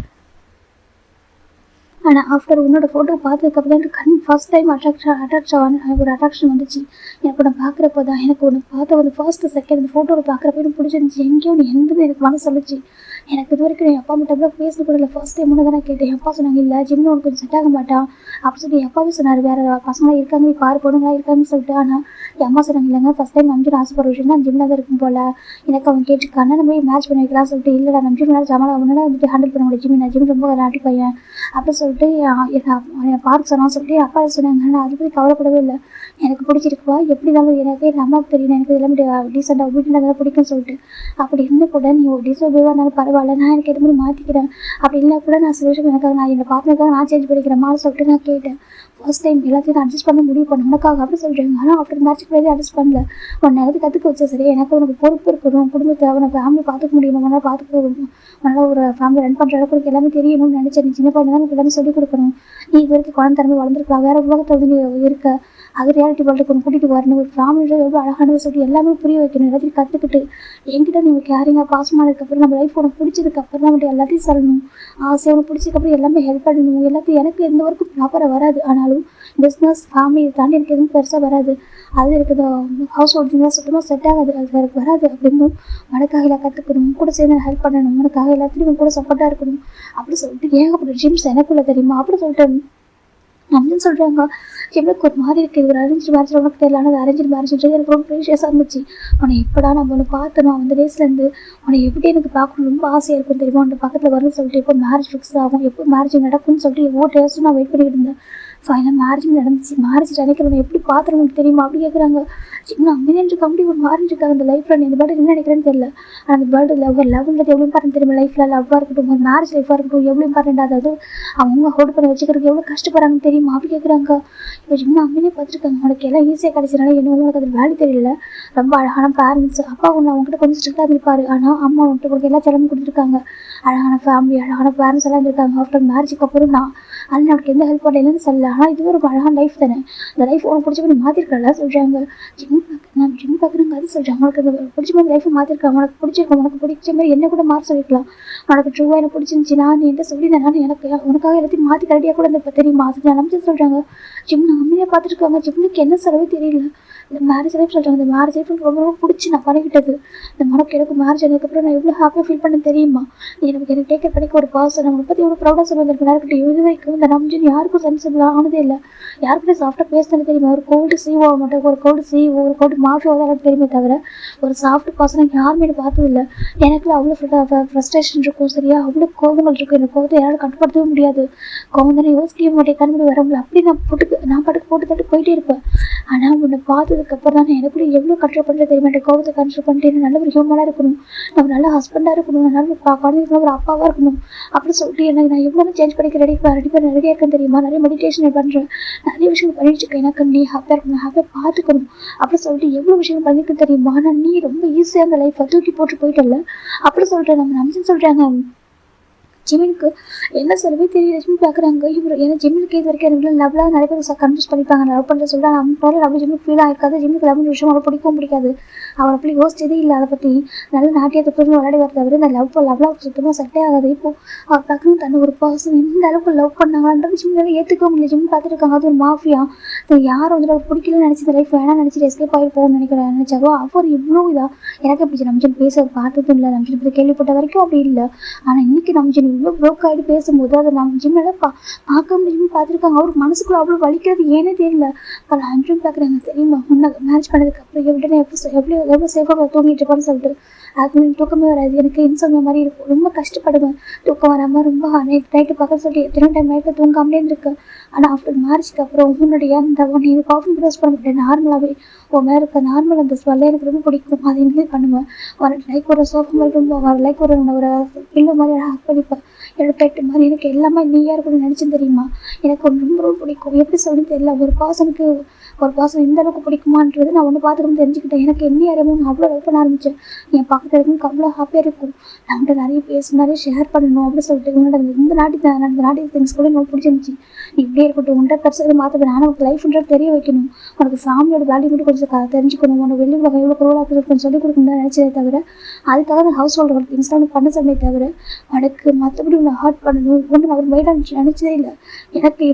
ஆனால் ஆஃப்டர் உன்னோட ஃபோட்டோ பார்த்ததுக்கப்புறம் எனக்கு ஃபர்ஸ்ட் டைம் ஒரு அட்ராக்ஷன் வந்துச்சு. எனக்கு உன்னை பார்க்குறப்போ தான் எனக்கு ஒன்று பார்த்த ஒரு ஃபர்ஸ்ட்டு செகண்ட் இந்த ஃபோட்டோவில் பார்க்குறப்ப எனக்கு பிடிச்சிருந்துச்சி. எங்கேயோ நீ எந்தது எனக்கு மனசு சொல்லிச்சு. எனக்கு இது வரைக்கும் என் அப்பா மட்டும் பேச கூட இல்லை, ஃபர்ஸ்ட் டைம் ஒன்று தான் நான் கேட்டேன். அப்பா சொன்னாங்க இல்லை ஜிம்னு உனக்கு கொஞ்சம் செட் ஆக மாட்டான் அப்படி சொல்லி அப்பாவே சொன்னார். வேறு பசங்களாம் இருக்காங்க, இப்போ 6 பொண்ணுங்களாம் இருக்காங்கன்னு சொல்லிட்டு. ஆனால் என் அம்மா சொன்னாங்க இல்லைங்க ஃபர்ஸ்ட் டைம் நம்பிட்டு ஆசைப்படுற விஷயம் தான் ஜிம்மில் தான் இருக்கும் போல், எனக்கு அவன் கேட்டுருக்கானா நம்ம மேட்ச் பண்ணி வைக்கலாம் சொல்லிட்டு. இல்லைடா நம்ம ஜிம் ஜமால் அவனால வந்துட்டு ஹேண்டில் பண்ண முடியும், ஜிம் ஜிம் ரொம்ப நாட்டி பையன் அப்படி சொல்லிட்டு என்னை பார்க்க சொன்னான்னு சொல்லிட்டு அப்பா சொன்னாங்க. நான் அதை பற்றி கவலைப்படவே இல்லை, எனக்கு பிடிச்சிருக்குவா எப்படி இருந்தாலும் எனக்கு என் அம்மாவுக்கு தெரியும், எனக்கு எல்லாமே டீசெண்டாக ஒபீடியண்டாக பிடிக்கும்னு சொல்லிட்டு. அப்படி இருந்து கூட நீ டிசோபிவாக இருந்தாலும் பரவாயில்ல, நான் எனக்கு எது மாதிரி மாற்றிக்கிறேன் அப்படி இல்லை கூட நான் சில விஷயம் எனக்காக நான் என்னை பார்த்துக்காக நான் சேஞ்ச் பண்ணிக்கிறேன் மாதிரி சொல்லிட்டு நான் கேட்டேன். ஃபர்ஸ்ட் டைம் எல்லாத்தையும் நான் அட்ஜஸ்ட் பண்ண முடிவு பண்ண உனக்காக அப்படி சொல்கிறாங்க. ஆனால் ஆஃப்டர் மேட்ச்சுக்கு போய் அட்ஜஸ்ட் பண்ணல, உன்னை எதாவது கற்றுக்க வச்சா சரி, எனக்கு உனக்கு பொறுப்பு இருக்கணும், குடும்பத்தை அவனை ஃபேமிலி பார்த்துக்க முடியணும், உன்னால் பார்த்துக்க உன்னால் ஒரு ஃபேமிலி ரன் பண்ணுற அளவுக்கு எல்லாமே தெரியணும்னு நினச்சேன். நீ சின்ன பையன் தான் எனக்கு எல்லாமே சொல்லிக் கொடுக்கணும், நீ இது வரைக்கும் குழந்தை திறமை வளர்ந்துருக்கலாம், வேறு உலகத்தை வந்து நீ இருக்க, அது ரியாலிட்டி வேர்ல்டுக்கு ஒன்று கூட்டிகிட்டு வரணும், ஒரு ஃபேமிலியில் எவ்வளோ அழகானது சொல்லி எல்லாமே புரிய வைக்கணும், எல்லாத்தையும் கற்றுக்கிட்டு என்கிட்ட நீ கேரிங்காக பாசமானதுக்கப்புறம் நம்ம லைஃப் உனக்கு பிடிச்சதுக்கப்புறம் தான் மட்டும் எல்லாத்தையும் சொல்லணும், ஆசை உனக்கு பிடிச்சதுக்கப்புறம் எல்லாமே ஹெல்ப் பண்ணணும், எல்லாத்தையும் எனக்கு எந்த வரைக்கும் ப்ராப்பராக வராது, ஆனாலும் பிஸ்னஸ் ஃபேமிலி இதை தாண்டி எனக்கு எதுவும் பெருசாக வராது, அது எனக்கு ஹவுஸ் ஹோல்டிங்லாம் சுத்தமாக செட் ஆகாது, அது எனக்கு வராது அப்படின்னும் உனக்காக எல்லாம் கற்றுக்கணும், கூட சேர்ந்து ஹெல்ப் பண்ணணும், உனக்காக எல்லாத்துலேயும் கூட சப்போர்ட்டாக இருக்கணும் அப்படி சொல்லிட்டு ஏகப்பட்ட ட்ரீம்ஸ் எனக்குள்ள தெரியுமா அப்படி சொல்லிட்டு அப்படின்னு சொல்கிறாங்க. எனக்கு ஒரு மாதிரி இருக்குது, இது ஒரு அரேஞ்ச் மேரேஜ் உனக்கு தெரியல, ஆனால் அது அரேஞ்ச் மேரேஜ்ன்றது எனக்கு ரொம்ப ப்ரீஷியஸாக இருந்துச்சு. உன்னை எப்படா நம்ம ஒன்று பார்த்தணும், அந்த டேஸ்லேருந்து உன்னை எப்படி எனக்கு பார்க்கணும் ரொம்ப ஆசையாக இருக்கும் தெரியுமா, உன்னை பக்கத்தில் வரும்னு சொல்லிட்டு எப்போ மேரேஜ் ஃபிக்ஸ் ஆகும், எப்போ மேரேஜ் நடக்கும்னு சொல்லிட்டு எவ்வளோ டேஸ்ட்டும் நான் வெயிட் பண்ணிட்டு இருந்தேன். ஃபைனல் மேரேஜ் நடந்துச்சு. மேரேஜ் நினைக்கிறவங்க எப்படி பார்த்துருவங்களுக்கு தெரியுமா அப்படி கேட்குறாங்க. இன்னும் அமைதியாக அப்படி ஒரு மாறிட்டு இருக்காங்க அந்த லைஃப்பில். நீ இந்த பேர்டு என்ன நினைக்கிறேன்னு தெரியல, ஆனால் அந்த பேர்டு லவ்ன்றது எவ்வளோ இம்பார்ட்டன் தெரியுமா லைஃப்பில், லவ்வாக இருக்கட்டும் ஒரு மேரேஜ் லைஃபாக இருக்கட்டும் எவ்வளோ இம்பார்ட்டன்ட், அதாவது அவங்க ஹோல்ட் பண்ணி வச்சுக்கிறதுக்கு எவ்வளோ கஷ்டப்படுறாங்கன்னு தெரியுமா அப்படி கேட்குறாங்க. இப்போ இன்னும் அமைதியாக பார்த்துருக்காங்க. உனக்கு எல்லாம் ஈஸியாக கிடைச்சதுனால என்ன உனக்கு அது வேல்யூ தெரியல, ரொம்ப அழகான பேரண்ட்ஸ், அப்பா ஒன்று அவங்ககிட்ட கொஞ்சம் ஸ்ட்ரிக்டாக இருப்பார், ஆனால் அம்மா வந்துட்டு உங்களுக்கு எல்லா செலவும் கொடுத்துருக்காங்க, அழகான ஃபேமிலி அழகான பேரண்ட்ஸ் எல்லாம் இருந்திருக்காங்க. ஆஃப்டர் மேரேஜுக்கு அப்புறம் நான் அது எனக்கு எந்த ஹெல்ப் பண்ணலன்னு சொல்லல, ஆனால் இது ஒரு அழகான லைஃப் தானே, இந்த லைஃப் உனக்கு பிடிச்ச மாதிரி மாற்றிருக்கல சொல்கிறாங்க. ஜிம் பார்க்குறாங்க அது சொல்கிறாங்க. உனக்கு அந்த பிடிச்ச மாதிரி லைஃப்பை மாற்றிருக்காங்க, உனக்கு பிடிச்சிருக்கோம், உனக்கு பிடிச்ச மாதிரி என்ன கூட மாற்ற சொல்லிக்கலாம், உனக்கு ட்ரூவாக எனக்கு பிடிச்சிருந்துச்சி நான் என்கிட்ட சொல்லியிருந்தேன், நான் எனக்கு உனக்காக எல்லாத்தையும் மாற்றி கரெக்டாக கூட இந்த தெரியுமா அது நான் நம்பிச்சு சொல்கிறாங்க. ஜிம் அமைதியாக பார்த்துருக்காங்க. ஜிம்னுக்கு என்ன செலவே தெரியல. இந்த மேரேஜ் லைஃப் சொல்கிறாங்க, இந்த மேரேஜ் லைஃப் ரொம்ப ரொம்ப பிடிச்சி நான் பண்ணிக்கிட்டது. இந்த மனக்கு எனக்கு மேரேஜ் ஆனதுக்கப்புறம் நான் எவ்வளோ ஹாப்பியாக ஃபீல் பண்ண தெரியுமா, எனக்கு டேக் கேர் பண்ணிக்க ஒரு பர்சன் நம்மளை பற்றி எவ்வளோ ப்ரௌடாக சொல்லுவாங்க. யாருக்கிட்ட இது வரைக்கும் இந்த நம்பிஜன் யாருக்கும் சென்சிபிளாக ஆனதே இல்லை, யாருக்கிட்ட சாஃப்டாக பேசுனது தெரியுமா, ஒரு கோல்டு சீவோ மாட்டேன், ஒரு கோல்டு சீவோ ஒரு கோல்டு மாஃபியோ தான் எனக்கு தெரியுமே தவிர ஒரு சாஃப்ட் பர்சனை யாருமே பார்த்ததில்லை. எனக்குள்ள அவ்வளோ ஃப்ரஸ்ட்ரேஷன் இருக்கும், சரியா அவ்வளோ கோபங்கள் இருக்கும், எனக்கு கோபத்தை யாரும் கட்டுப்படுத்தவே முடியாது, கோபம் தானே யோசிக்கவே மாட்டேன், கண்மணி வர முடியல, அப்படி நான் பாட்டுக்கு போட்டு தட்டு போயிட்டே இருப்பேன். ஆனால் உன்னை பார்த்து பார்த்ததுக்கப்புறம் தான் எனக்குள்ள எவ்வளோ கண்ட்ரோல் பண்ணுறது தெரியுமா, என் கோபத்தை கண்ட்ரோல் பண்ணிட்டு நல்ல ஒரு ஹியூமனாக இருக்கணும், நம்ம நல்ல ஹஸ்பண்டாக இருக்கணும், நல்ல குழந்தைங்களுக்கு ஒரு அப்பாவாக இருக்கணும் அப்படின்னு சொல்லிட்டு எனக்கு நான் எவ்வளோ சேஞ்ச் பண்ணிக்க ரெடியாக இருக்கேன் தெரியுமா. நிறைய மெடிடேஷன் பண்ணுறேன், நிறைய விஷயம் பண்ணிட்டு இருக்கேன். எனக்கு நீ ஹாப்பியாக இருக்கணும், ஹாப்பியாக பார்த்துக்கணும் அப்படின்னு சொல்லிட்டு எவ்வளோ விஷயம் பண்ணிக்க தெரியுமா. ஆனால் நீ ரொம்ப ஈஸியாக அந்த லைஃப்பை தூக்கி போட்டு போயிட்டல அப்படின்னு சொல்லிட்டு நம்ம நம்பிச்சுன்னு சொல்கிறாங்க. ஜிமினுக்கு என்ன சொல்லவே தெரியல. ஜிமின் பார்க்குறாங்க இவர் ஏன்னா ஜிமினுக்கு இது வரைக்கும் எனக்கு லவ்லாம் நிறைய பேர் கன்ஃபியூஸ் பண்ணிப்பாங்க. லவ் பண்ணுற சொல்லிட்டு நம்ம லவ் ஜிமினுக்கு ஃபீல் ஆகிருக்காது. ஜிமினுக்கு லவ் விஷயம் அவரை பிடிக்காது. அவர் அப்படி யோசிச்சதே இல்லை அதை பற்றி. நல்ல நாட்டியத்தை புரிஞ்சு விளையாடி வரத விட இந்த லவ்லாம் சுத்தமாக செட்டே ஆகாது. இப்போ அவர் பார்க்கணும் தன்னை ஒரு பர்சன் எந்த அளவுக்கு லவ் பண்ணாங்கன்றது ஜிம்னால ஏற்றுக்க முடியல. ஜிம் பார்த்துருக்காங்க அது ஒரு மாஃபியா. யார் வந்து அவர் பிடிக்கலன்னு நினச்சி லைஃப் வேணாம்னு நினச்சிட்டு எஸ்கேப் ஆகி போகணும்னு நினைச்சாரோ அவர் இவ்வளோ இதாக எனக்கு அப்படி நம்ஜன் பேசுறது பார்த்ததும் இல்லை. நம்ஜன் பற்றி கேள்விப்பட்ட வரைக்கும் அப்படி இல்லை. ஆனால் இன்னைக்கு நம்ஜன் இவ்வளோ ப்ரோக் ஆகிட்டு பேசும்போது அதை நம்ம ஜிம்னால பார்க்க முடியும்னு பார்த்துருக்காங்க. அவருக்கு மனசுக்குள்ள அவ்வளோ வலிக்கிறது ஏன்னே தெரியல. பல அன்றும் பார்க்குறாங்க தெரியுமா, முன்ன மேரேஜ் பண்ணதுக்கப்புறம் எவ்வளோ சேஃபாக தூங்கிட்டு இருப்பான்னு சொல்லிட்டு அது தூக்கமே வராது. எனக்கு இன்சோமியா மாதிரி இருக்கும், ரொம்ப கஷ்டப்படுவேன். தூக்கம் வராமல் ரொம்ப நைட்டு பார்க்க சொல்லி எத்தனை டைம் நைட்டில் தூங்காமலே இருந்திருக்கேன். ஆனால் ஆஃப்டர் மேரேஜ்க்கு அப்புறம் உன்னுடைய அந்த நீ காஃபி ப்ரோஸ் பண்ண மாட்டேன். நார்மலாகவே உன் மேலே இருக்க நார்மல் அந்த ஸ்மெல்ல எனக்கு ரொம்ப பிடிக்கும். அதை இன்ஹேல் பண்ணுவேன். ஒரு லைக் ஒரு சோஃபா மாதிரி ரொம்ப லைக் ஒரு பில்லோ மாதிரி ஹேக் பண்ணிப்பேன். என்னோட பெட்டு மாதிரி எனக்கு எல்லாமே நீயாக இருக்கணும்னு நினச்சேன் தெரியுமா. எனக்கு ரொம்ப ரொம்ப பிடிக்கும். எப்படி சொல்லுன்னு தெரியல. ஒரு பாசம் இந்த அளவுக்கு பிடிக்குமான்றது நான் ஒன்று பார்த்துக்கணும் தெரிஞ்சுக்கிட்டேன். எனக்கு என்ன அறியாமல் நான் அவ்வளோ லவ் பண்ண ஆரம்பித்தேன். என் பக்கத்தில் எனக்கு அவ்வளோ ஹாப்பியாக இருக்கும். நம்மகிட்ட நிறைய பேசணும், நிறைய ஷேர் பண்ணணும் அப்படின்னு சொல்லிட்டு உன்னோட இந்த நாட்டி திங்ஸ் கூட எனக்கு பிடிச்சிருந்துச்சி. நீ இப்படியே இருக்கட்டும், உன்ட்ட பெருசாக மாற்றப்பேன். ஆனால் உனக்கு லைஃப்ன்றது தெரிய வைக்கணும், உனக்கு ஃபேமிலியோட வேல்யூ மட்டும் கொஞ்சம் தெரிஞ்சுக்கணும், உனக்கு வெளி உலகம் எவ்வளோ குரோலாக கொஞ்சம் சொல்லிக் கொடுக்கணும்னு நினச்சதே தவிர அதுக்காக அந்த ஹவுஸ் ஹோல்டோட திங்ஸ்லாம் உனக்கு பண்ண சொன்னே தவிர உனக்கு மற்றபடி உன்னை ஹர்ட் பண்ணணும் ஒன்று அவர் மைடாக நினச்சதே இல்லை. எனக்கு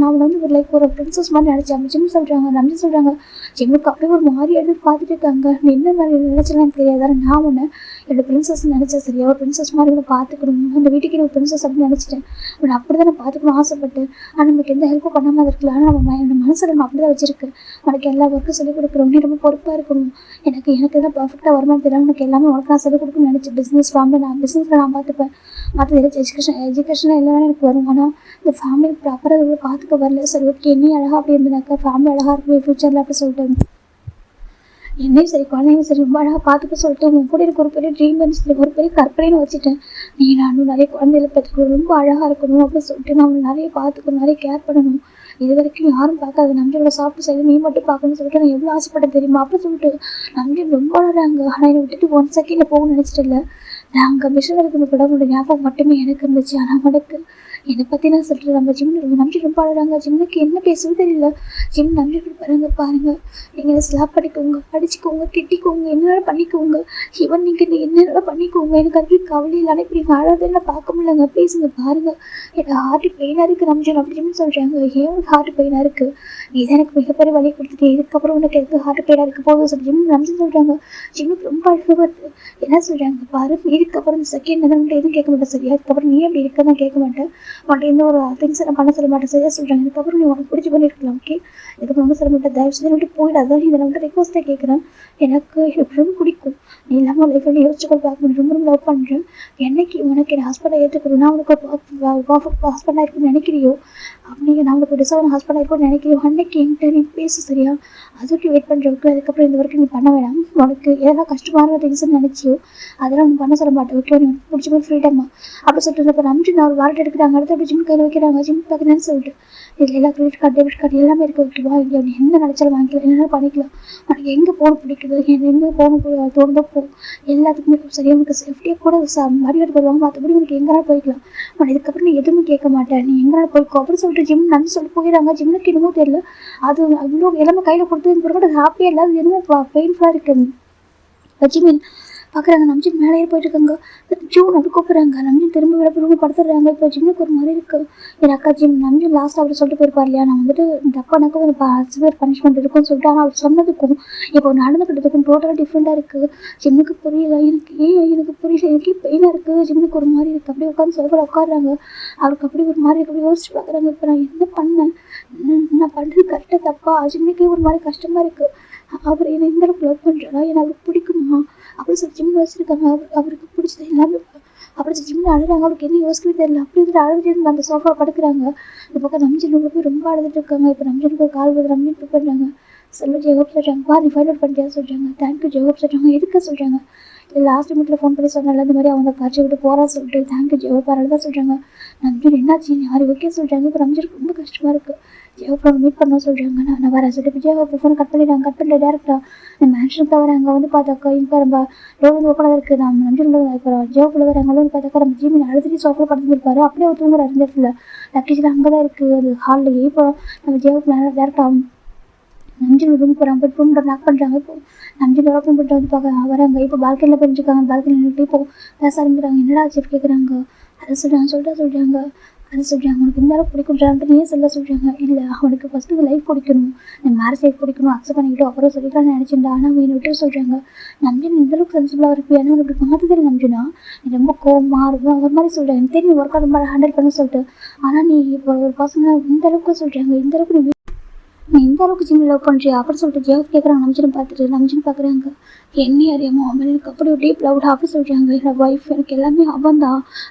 நான் வந்து ஒரு லைக் ஒரு பிரின்சஸ் மாதிரி நினச்சேன். ஜிம் சொல்கிறாங்க, நம்பி சொல்கிறாங்க. ஜிம்முக்கு அப்படியே ஒரு மாதிரி எடுத்து பார்த்துட்டு இருக்காங்க. நீ என்ன மாதிரி நினச்சலாம் தெரியாது. நான் ஒன்று என்னோட பிரின்சஸ் நினச்சேன். சரியா ஒரு பிரின்சஸ் மாதிரி இவனை பார்த்துக்கணும், அந்த வீட்டுக்கு ஒரு பிரின்சஸ் அப்படின்னு நினச்சிட்டேன். அவனை அப்படி தான் நான் பார்த்துக்கணும் ஆசைப்பட்டு. ஆனால் நமக்கு எந்த ஹெல்ப்பும் பண்ணாமல் இருக்கலாம். ஆனால் அவன் என்னோட மனசில் நான் அப்படி தான் வச்சிருக்கேன். உனக்கு எல்லா ஒர்க்கும் சொல்லிக் கொடுக்குறோம், நீ ரொம்ப பொறுப்பாக இருக்கணும். எனக்கு எதாவது பர்ஃபெக்டாக வருமானம் தெரியாமல் உனக்கு எல்லாமே உனக்கு நான் சொல்லிக் கொடுக்கணும்னு நினச்சேன். பிஸ்னஸில் நான் பார்த்துப்பேன். மற்ற எஜுகேஷன் எல்லாமே எனக்கு வரும். ஆனால் இந்த ஃபேமிலி ப்ராப்பராக அதை பார்த்துக்க வரல. சரி ஓகே, என்னையும் அழகாக அப்படி இருந்தாக்கா ஃபேமிலி அழகாக இருக்கும் ஃபியூச்சரில் அப்படி சொல்லிட்டு என்னையும் சரி குழந்தைங்க சரி ரொம்ப அழகாக பார்த்துக்க சொல்லிட்டு உன் கூட எனக்கு ஒரு பெரிய ட்ரீம் வந்து ஒரு பெரிய கற்பனைன்னு வச்சுட்டேன். நீ நானும் நிறைய குழந்தைகளை பார்த்துக்கணும், ரொம்ப அழகாக இருக்கணும் அப்படின்னு சொல்லிட்டு நான் அவனை நிறைய பார்த்துக்கணும், நிறைய கேர் பண்ணணும். இது வரைக்கும் யாரும் பார்க்காது நம்மளோட சாப்பிட்டு சைடு நீ மட்டும் பார்க்கணும்னு சொல்லிட்டு நான் எவ்வளோ ஆசைப்பட்டேன் தெரியுமா. அப்படி சொல்லிட்டு நம்மளே ரொம்ப அழகாங்க. ஆனால் என்னை விட்டுட்டு 1 செகண்டில் போகணும்னு நினச்சிட்டு இல்லை. நாங்கள் மிஷன் இருக்கிற படமோட ஞாபகம் மட்டுமே எனக்கு இருந்துச்சு. ஆனால் அவனுக்கு என்னை பற்றி நான் சொல்லிட்டு நம்ம நம்பி ரொம்ப அழகாங்க. ஜிம்னுக்கு என்ன பேசவும் தெரியல. ஜிம் நம்பி பாருங்க நீங்கள் ஸ்லாப் பண்ணிக்கோங்க, அடிச்சுக்கோங்க, திட்டிக்கோங்க, என்னென்ன பண்ணிக்கோங்க. ஈவன் நீங்கள் என்னென்ன பண்ணிக்கோங்க. எனக்கு அது கவலை இல்லை. இப்படி அழகாக பார்க்க முடியலங்க. பேசுங்க பாருங்க. எனக்கு ஹார்ட் பெயினாக இருக்குது நம்பிச்சு அப்படின்னு சொல்கிறாங்க. ஏன் உனக்கு ஹார்ட் பெயினாக இருக்குது? இதான் எனக்கு மிகப்பெரிய வழி கொடுத்துட்டு இதுக்கப்புறம் உனக்கு எதுக்கு ஹார்ட் பெயினாக இருக்க போதும் சொல்லி ஜிம் நம்பி சொல்கிறாங்க. ஜிம்முக்கு ரொம்ப அழகாக வருது. என்ன சொல்கிறாங்க பாரு, இதுக்கப்புறம் செகண்ட் நம்மகிட்ட எதுவும் கேட்க மாட்டேன் சரியா. அதுக்கப்புறம் நீ அப்படி இருக்க நான் கேட்க மாட்டேன். உன்ட்ட எந்த ஒரு திங்ஸ் நான் பண்ண சொல்ல மாட்டேன் சரியா சொல்கிறாங்க. இதுக்கப்புறம் நீ உனக்கு பிடிச்சி பண்ணியிருக்கலாம். ஓகே, இதுக்கப்புறம் ஒன்றும் சொல்ல மாட்டேன். தயவு செஞ்சு விட்டு போயிடாதான். இதை நான் ரெக்வஸ்ட்டாக கேட்குறேன். எனக்கு ரொம்ப பிடிக்கும். நீ இல்லாமல் லைஃப்பில் யோசிச்சு கூட பார்க்க முடியும். ரொம்ப லவ் பண்ணுறேன். என்னைக்கு உனக்கு என் ஹஸ்பண்டாக ஏற்றுக்கணும், நான் உனக்கு ஒரு பர்ஃபெக்ட் ஹஸ்பண்டாக இருக்குன்னு நினைக்கிறியோ, அப்படிங்க நான் உனக்கு டிசர்வ் ஹஸ்பண்டாக இருக்கும்னு நினைக்கிறியோ அன்னைக்கு என்கிட்ட நீ பேசு சரியா. அதுக்கு வெயிட் பண்ணுறதுக்கு அதுக்கப்புறம் இந்த வரைக்கும் நீ பண்ண வேணாம். உனக்கு எதெல்லாம் கஷ்டமான திங்ஸ்ன்னு நினச்சியோ அதெல்லாம் நீ பண்ண சொல்ல மாட்டேன். ஓகே, நீ பிடிச்ச மாதிரி ஃப்ரீடம்மா அப்படி சொல்லிட்டு இப்போ நம்பி நான் ஒரு வாரட் எடுக்கிறாங்க. அடுத்து அப்படி ஜிம் கையில் வைக்கிறாங்க. ஜிம் பார்க்குறேன்னு சொல்லிட்டு இதில் எல்லா கிரெடிட் கார்டு டெபிட் கார்டு எல்லாமே இருக்குது. ஓகேவா, இங்கே அப்படி என்ன நினச்சாலும் வாங்கிக்கலாம், என்னென்ன பண்ணிக்கலாம். உனக்கு எங்கே போக பிடிக்குது, எங்கே போக தோணுதோ போ. எல்லாத்துக்குமே சரியாக உனக்கு சேஃப்டியாக கூட மடியாட்டு போடுவாங்க. மற்றபடி உனக்கு எங்கேனா போய்க்கலாம். உனக்கு இதுக்கப்புறம் நீ எதுவுமே கேட்க மாட்டேன், நீ எங்கேனா போய்க்கோ அப்படின்னு சொல்லிட்டு ஜிம் நம்பி சொல்லிட்டு போயிடறாங்க. ஜிம்னுக்கு என்னமோ தெரியல, அது அவ்வளோ எல்லாமே கையில் கொடுத்து பிறகு ஹாப்பியாக இல்லை. அது என்னமோ பெயின்ஃபுல்லாக இருக்குது. ஜிமின் பார்க்குறாங்க. நம்ஜின் மேலே போயிட்டு இருக்காங்க. ஜூன் அப்படி கூப்பிட்றாங்க. நம்ஜின் திரும்ப விட படுத்துடுறாங்க. இப்போ ஜிம்னுக்கு ஒரு மாதிரி இருக்குது. என் அக்கா ஜிம் நம்ஜின் லாஸ்ட்டாக அப்படி சொல்லிட்டு போயிருப்பார் இல்லையா, நான் வந்துட்டு இந்த அப்பானாக்கும் ஒரு சிவியர் பனிஷ்மெண்ட் இருக்குன்னு சொல்லிட்டு. ஆனால் அவர் சொன்னதுக்கும் இப்போ நடந்துக்கிட்டதுக்கும் டோட்டலாக டிஃப்ரெண்ட்டாக இருக்குது. ஜிம்னுக்கு புரியல. எனக்கு புரியல. எனக்கே பெயினாக இருக்குது. ஜிம்னுக்கு ஒரு மாதிரி இருக்குது. அப்படியே உட்காந்து சோஃபாவில் உட்காடுறாங்க. அவருக்கு அப்படி ஒரு மாதிரி அப்படி யோசிச்சு பார்க்குறாங்க. இப்போ நான் என்ன பண்ணேன், நான் பண்ணுறது கரெக்டாக தப்பா? ஜிம்னுக்கே ஒரு மாதிரி கஷ்டமாக இருக்குது. அவர் என்னை இந்த அளவுக்கு லவ் பண்ணுறாரா, என்னை அவருக்கு பிடிக்குமா அப்படின்னு சொல்லி ஜிம்மில் வச்சுருக்காங்க. அவருக்கு பிடிச்சது எல்லாமே அப்படி ஜிம்மில் அழுறாங்க. அவருக்கு என்ன யோசிக்கவே தெரியல. அப்படி வந்துட்டு அழுதுட்டு அந்த சோஃபாவில் படுக்கிறாங்க. இந்த பக்கம் நம்ஜன் போய் ரொம்ப அழுதுட்டு இருக்காங்க. இப்போ நம்ஜனுக்கு ஒரு கால் வந்து நம்ஜன் பண்ணுறாங்க. சொல்ல ஜெயஹோப் சொல்கிறாங்க, வா நீ ஃபைண்ட் அவுட் பண்ணிட்டியா சொல்கிறாங்க. தேங்க்யூ ஜெயஹோப் சொல்கிறாங்க. எதுக்கு சொல்கிறாங்க, லாஸ்ட் மினிட்ல ஃபோன் பண்ணி சொன்னால இந்த மாதிரி அவங்க காட்சி விட்டு போகிறா சொல்லிட்டு. தேங்க்யூ ஜெயஹோப் அதனால தான் சொல்கிறாங்க. நம்பியூர் என்னாச்சு யார் ஓகே சொல்கிறாங்க. இப்போ நம்பியூருக்கு ரொம்ப கஷ்டமாக இருக்குது. ஜெயஹோப் அவங்க மீட் பண்ண சொல்கிறாங்க. நான் வரேன் சொல்லிட்டு ஜெயஹோப் ஃபோனை கட் பண்ணிடுறாங்க. கட் பண்ணி டேரக்டாக இந்த மேன்ஷனுக்கு தவிர அங்கே வந்து பார்த்தாக்கா இப்போ நம்ம டோர் வந்து ஓப்பனாக இருக்குது. நம்ம நம்பியூர் இப்போ ஜெயஹோப்பில் வர அங்கே வந்து பார்த்தாக்கா நம்ம ஜிமின் அழுதுட்டு சோஃபில் படுத்துருப்பாரு. அப்படியே அவர் தூங்குற அந்த இடத்துல லக்கேஜில் அங்கே தான் இருக்குது அது ஹால்லையே. இப்போ நம்ம ஜெயஹோப் டேரக்டாக நம்பியூர் ரூம் போகிறாங்க. போய் ரூம் நாக் பண்ணுறாங்க. இப்போ நம்பியூர் ஓப்பன் பண்ணிட்டு வந்து பார்க்க வராங்க. இப்போ பால்கனியில் போயிருக்காங்க. பால்கனியில் நின்றுட்டு இப்போ பேச ஆரம்பிக்கிறாங்க. என்னடா ஆச்சு கேட்குறாங்க. அதை சொல்கிறாங்க. அது சொல்கிறாங்க உனக்கு இந்த அளவுக்கு பிடிக்கும்ன்றான்ட்டு ஏன் சொல்கிறாங்க. இல்லை அவனுக்கு ஃபஸ்ட்டு இந்த லைஃப் பிடிக்கணும், இந்த மேரேஜ் லைஃப் பிடிக்கணும், அக்செப்ட் பண்ணிக்கிட்டு அப்புறம் சொல்லிக்கலாம்னு நினச்சிருந்தா. ஆனால் அவன் விட்டு சொல்கிறாங்க. நம்பினா இந்தளவுக்கு சென்சிபிளாக இருப்பியா, ஏன்னா அப்படி பார்த்ததே நம்பினா நீ ரொம்ப கோவமாக இருக்கும் ஒரு மாதிரி சொல்கிறாங்க. எனக்கு தெரியும் ஒர்க்காக ரொம்ப ஹேண்டில் பண்ண சொல்லிட்டு. ஆனால் நீ இப்போ ஒரு பசங்க இந்த அளவுக்கு சொல்கிறாங்க, இந்த அளவுக்கு நீ இந்த அளவுக்கு ஜிம் லவ் பண்ணுறியா அப்படின்னு சொல்லிட்டு ஜெயஹோப் கேட்குறாங்க. நம்பிச்சின்னு பார்க்குறாங்க. என்ன அறியாமோ அவன் எனக்கு அப்படி ஒரு டீப் லவ்டா அப்படி சொல்கிறாங்க. என்னோட ஒய்ஃப் எனக்கு எல்லாமே அவன் தான்.